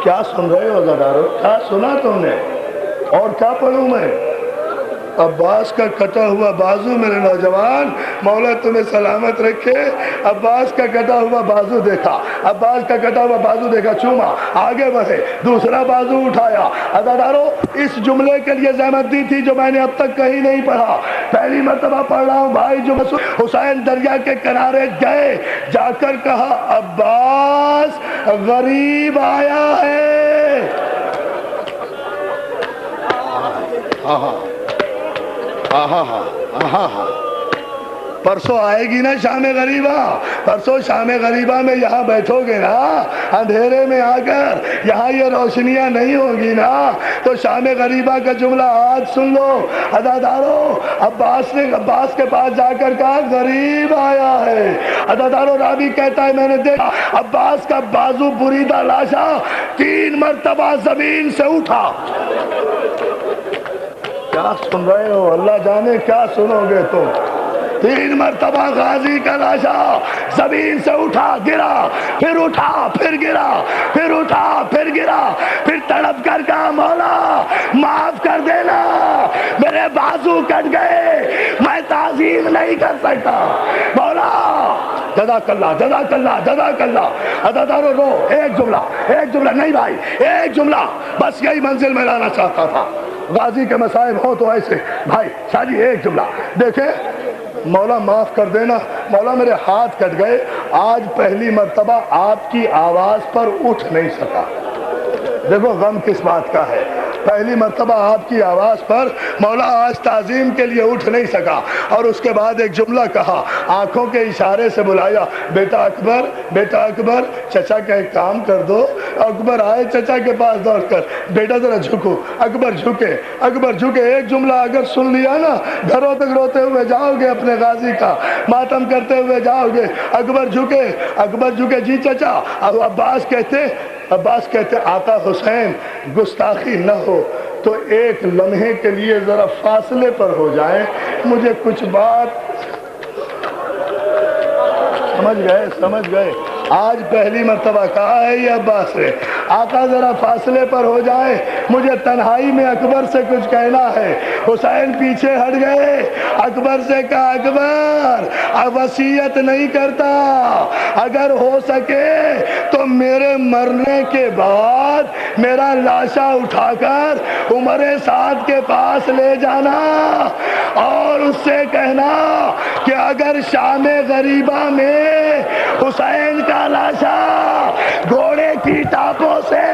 کیا سن رہے ہو عزادارو، کیا سنا تم نے؟ اور کیا پڑھوں میں؟ عباس کا کٹا ہوا بازو میرے نوجوان، مولا تمہیں سلامت رکھے۔ عباس کا کٹا ہوا بازو دیکھا، عباس کا کٹا ہوا بازو دیکھا، چوما، آگے بڑھے، دوسرا بازو اٹھایا۔ عزادارو اس جملے کے لیے زحمت دی تھی جو میں نے اب تک کہیں نہیں پڑھا، پہلی مرتبہ پڑھ رہا ہوں بھائی۔ جو حسین دریا کے کنارے گئے، جا کر کہا عباس غریب آیا ہے۔ پرسوں آئے گی نا شام غریبہ، پرسوں شام غریبہ میں یہاں بیٹھو گے نا اندھیرے میں آ کر، یہاں یہ روشنیاں نہیں ہوں گی نا، تو شام غریبہ کا جملہ آج سن لو عزادارو۔ عباس نے عباس کے پاس جا کر کہا غریب آیا ہے۔ عزادارو راوی کہتا ہے میں نے دیکھا عباس کا بازو بریدہ لاشا 3 مرتبہ زمین سے اٹھا۔ کیا سن رہے ہو، اللہ جانے کیا سنو گے تم۔ 3 مرتبہ غازی کا لاشا زمین سے اٹھا، گرا، پھر اٹھا، پھر گرا، پھر اٹھا، پھر گرا، پھر تڑپ کر کہا مولا معاف کر دینا، میرے بازو کٹ گئے، میں تعظیم نہیں کر سکتا مولا۔ جزاک اللہ جزاک اللہ جزاک اللہ۔ عزادارو رو، ایک جملہ نہیں بھائی، ایک جملہ بس، یہی منزل میں لانا چاہتا تھا۔ غازی کے مصائب ہوں تو ایسے بھائی شاہ جی، ایک جملہ دیکھیں مولا معاف کر دینا، مولا میرے ہاتھ کٹ گئے، آج پہلی مرتبہ آپ کی آواز پر اٹھ نہیں سکا۔ دیکھو غم کس بات کا ہے، پہلی مرتبہ آپ کی آواز پر مولا آج تعظیم کے لیے اٹھ نہیں سکا، اور اس کے بعد ایک جملہ کہا، آنکھوں کے اشارے سے بلایا، بیٹا اکبر، بیٹا اکبر، چچا کا ایک کام کر دو۔ اکبر آئے چچا کے پاس دوڑ کر، بیٹا ذرا جھکو۔ اکبر جھکے، اکبر جھکے۔ ایک جملہ اگر سن لیا نا، گھروں تک روتے ہوئے جاؤ گے، اپنے غازی کا ماتم کرتے ہوئے جاؤ گے۔ اکبر جھکے، اکبر جھکے، جی چچا۔ اب عباس کہتے آقا حسین گستاخی نہ ہو تو ایک لمحے کے لیے ذرا فاصلے پر ہو جائیں، مجھے کچھ بات سمجھ گئے۔ آج پہلی مرتبہ کہا ہے یہ عباس سے، آقا ذرا فاصلے پر ہو جائے، مجھے تنہائی میں اکبر سے کچھ کہنا ہے۔ حسین پیچھے ہٹ گئے، اکبر سے کہا اکبر اب وصیت نہیں کرتا، اگر ہو سکے تو میرے مرنے کے بعد میرا لاشا اٹھا کر عمر سعد کے پاس لے جانا اور اس سے کہنا کہ اگر شام غریبہ میں حسین کا لاشا گھوڑے کی ٹاپوں سے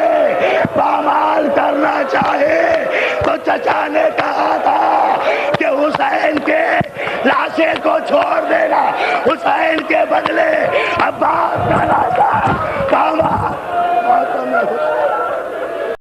پامال کرنا چاہے تو چچا نے کہا تھا کہ حسین کے لاشے کو چھوڑ دینا، حسین کے بدلے عباس کا لاشا پامال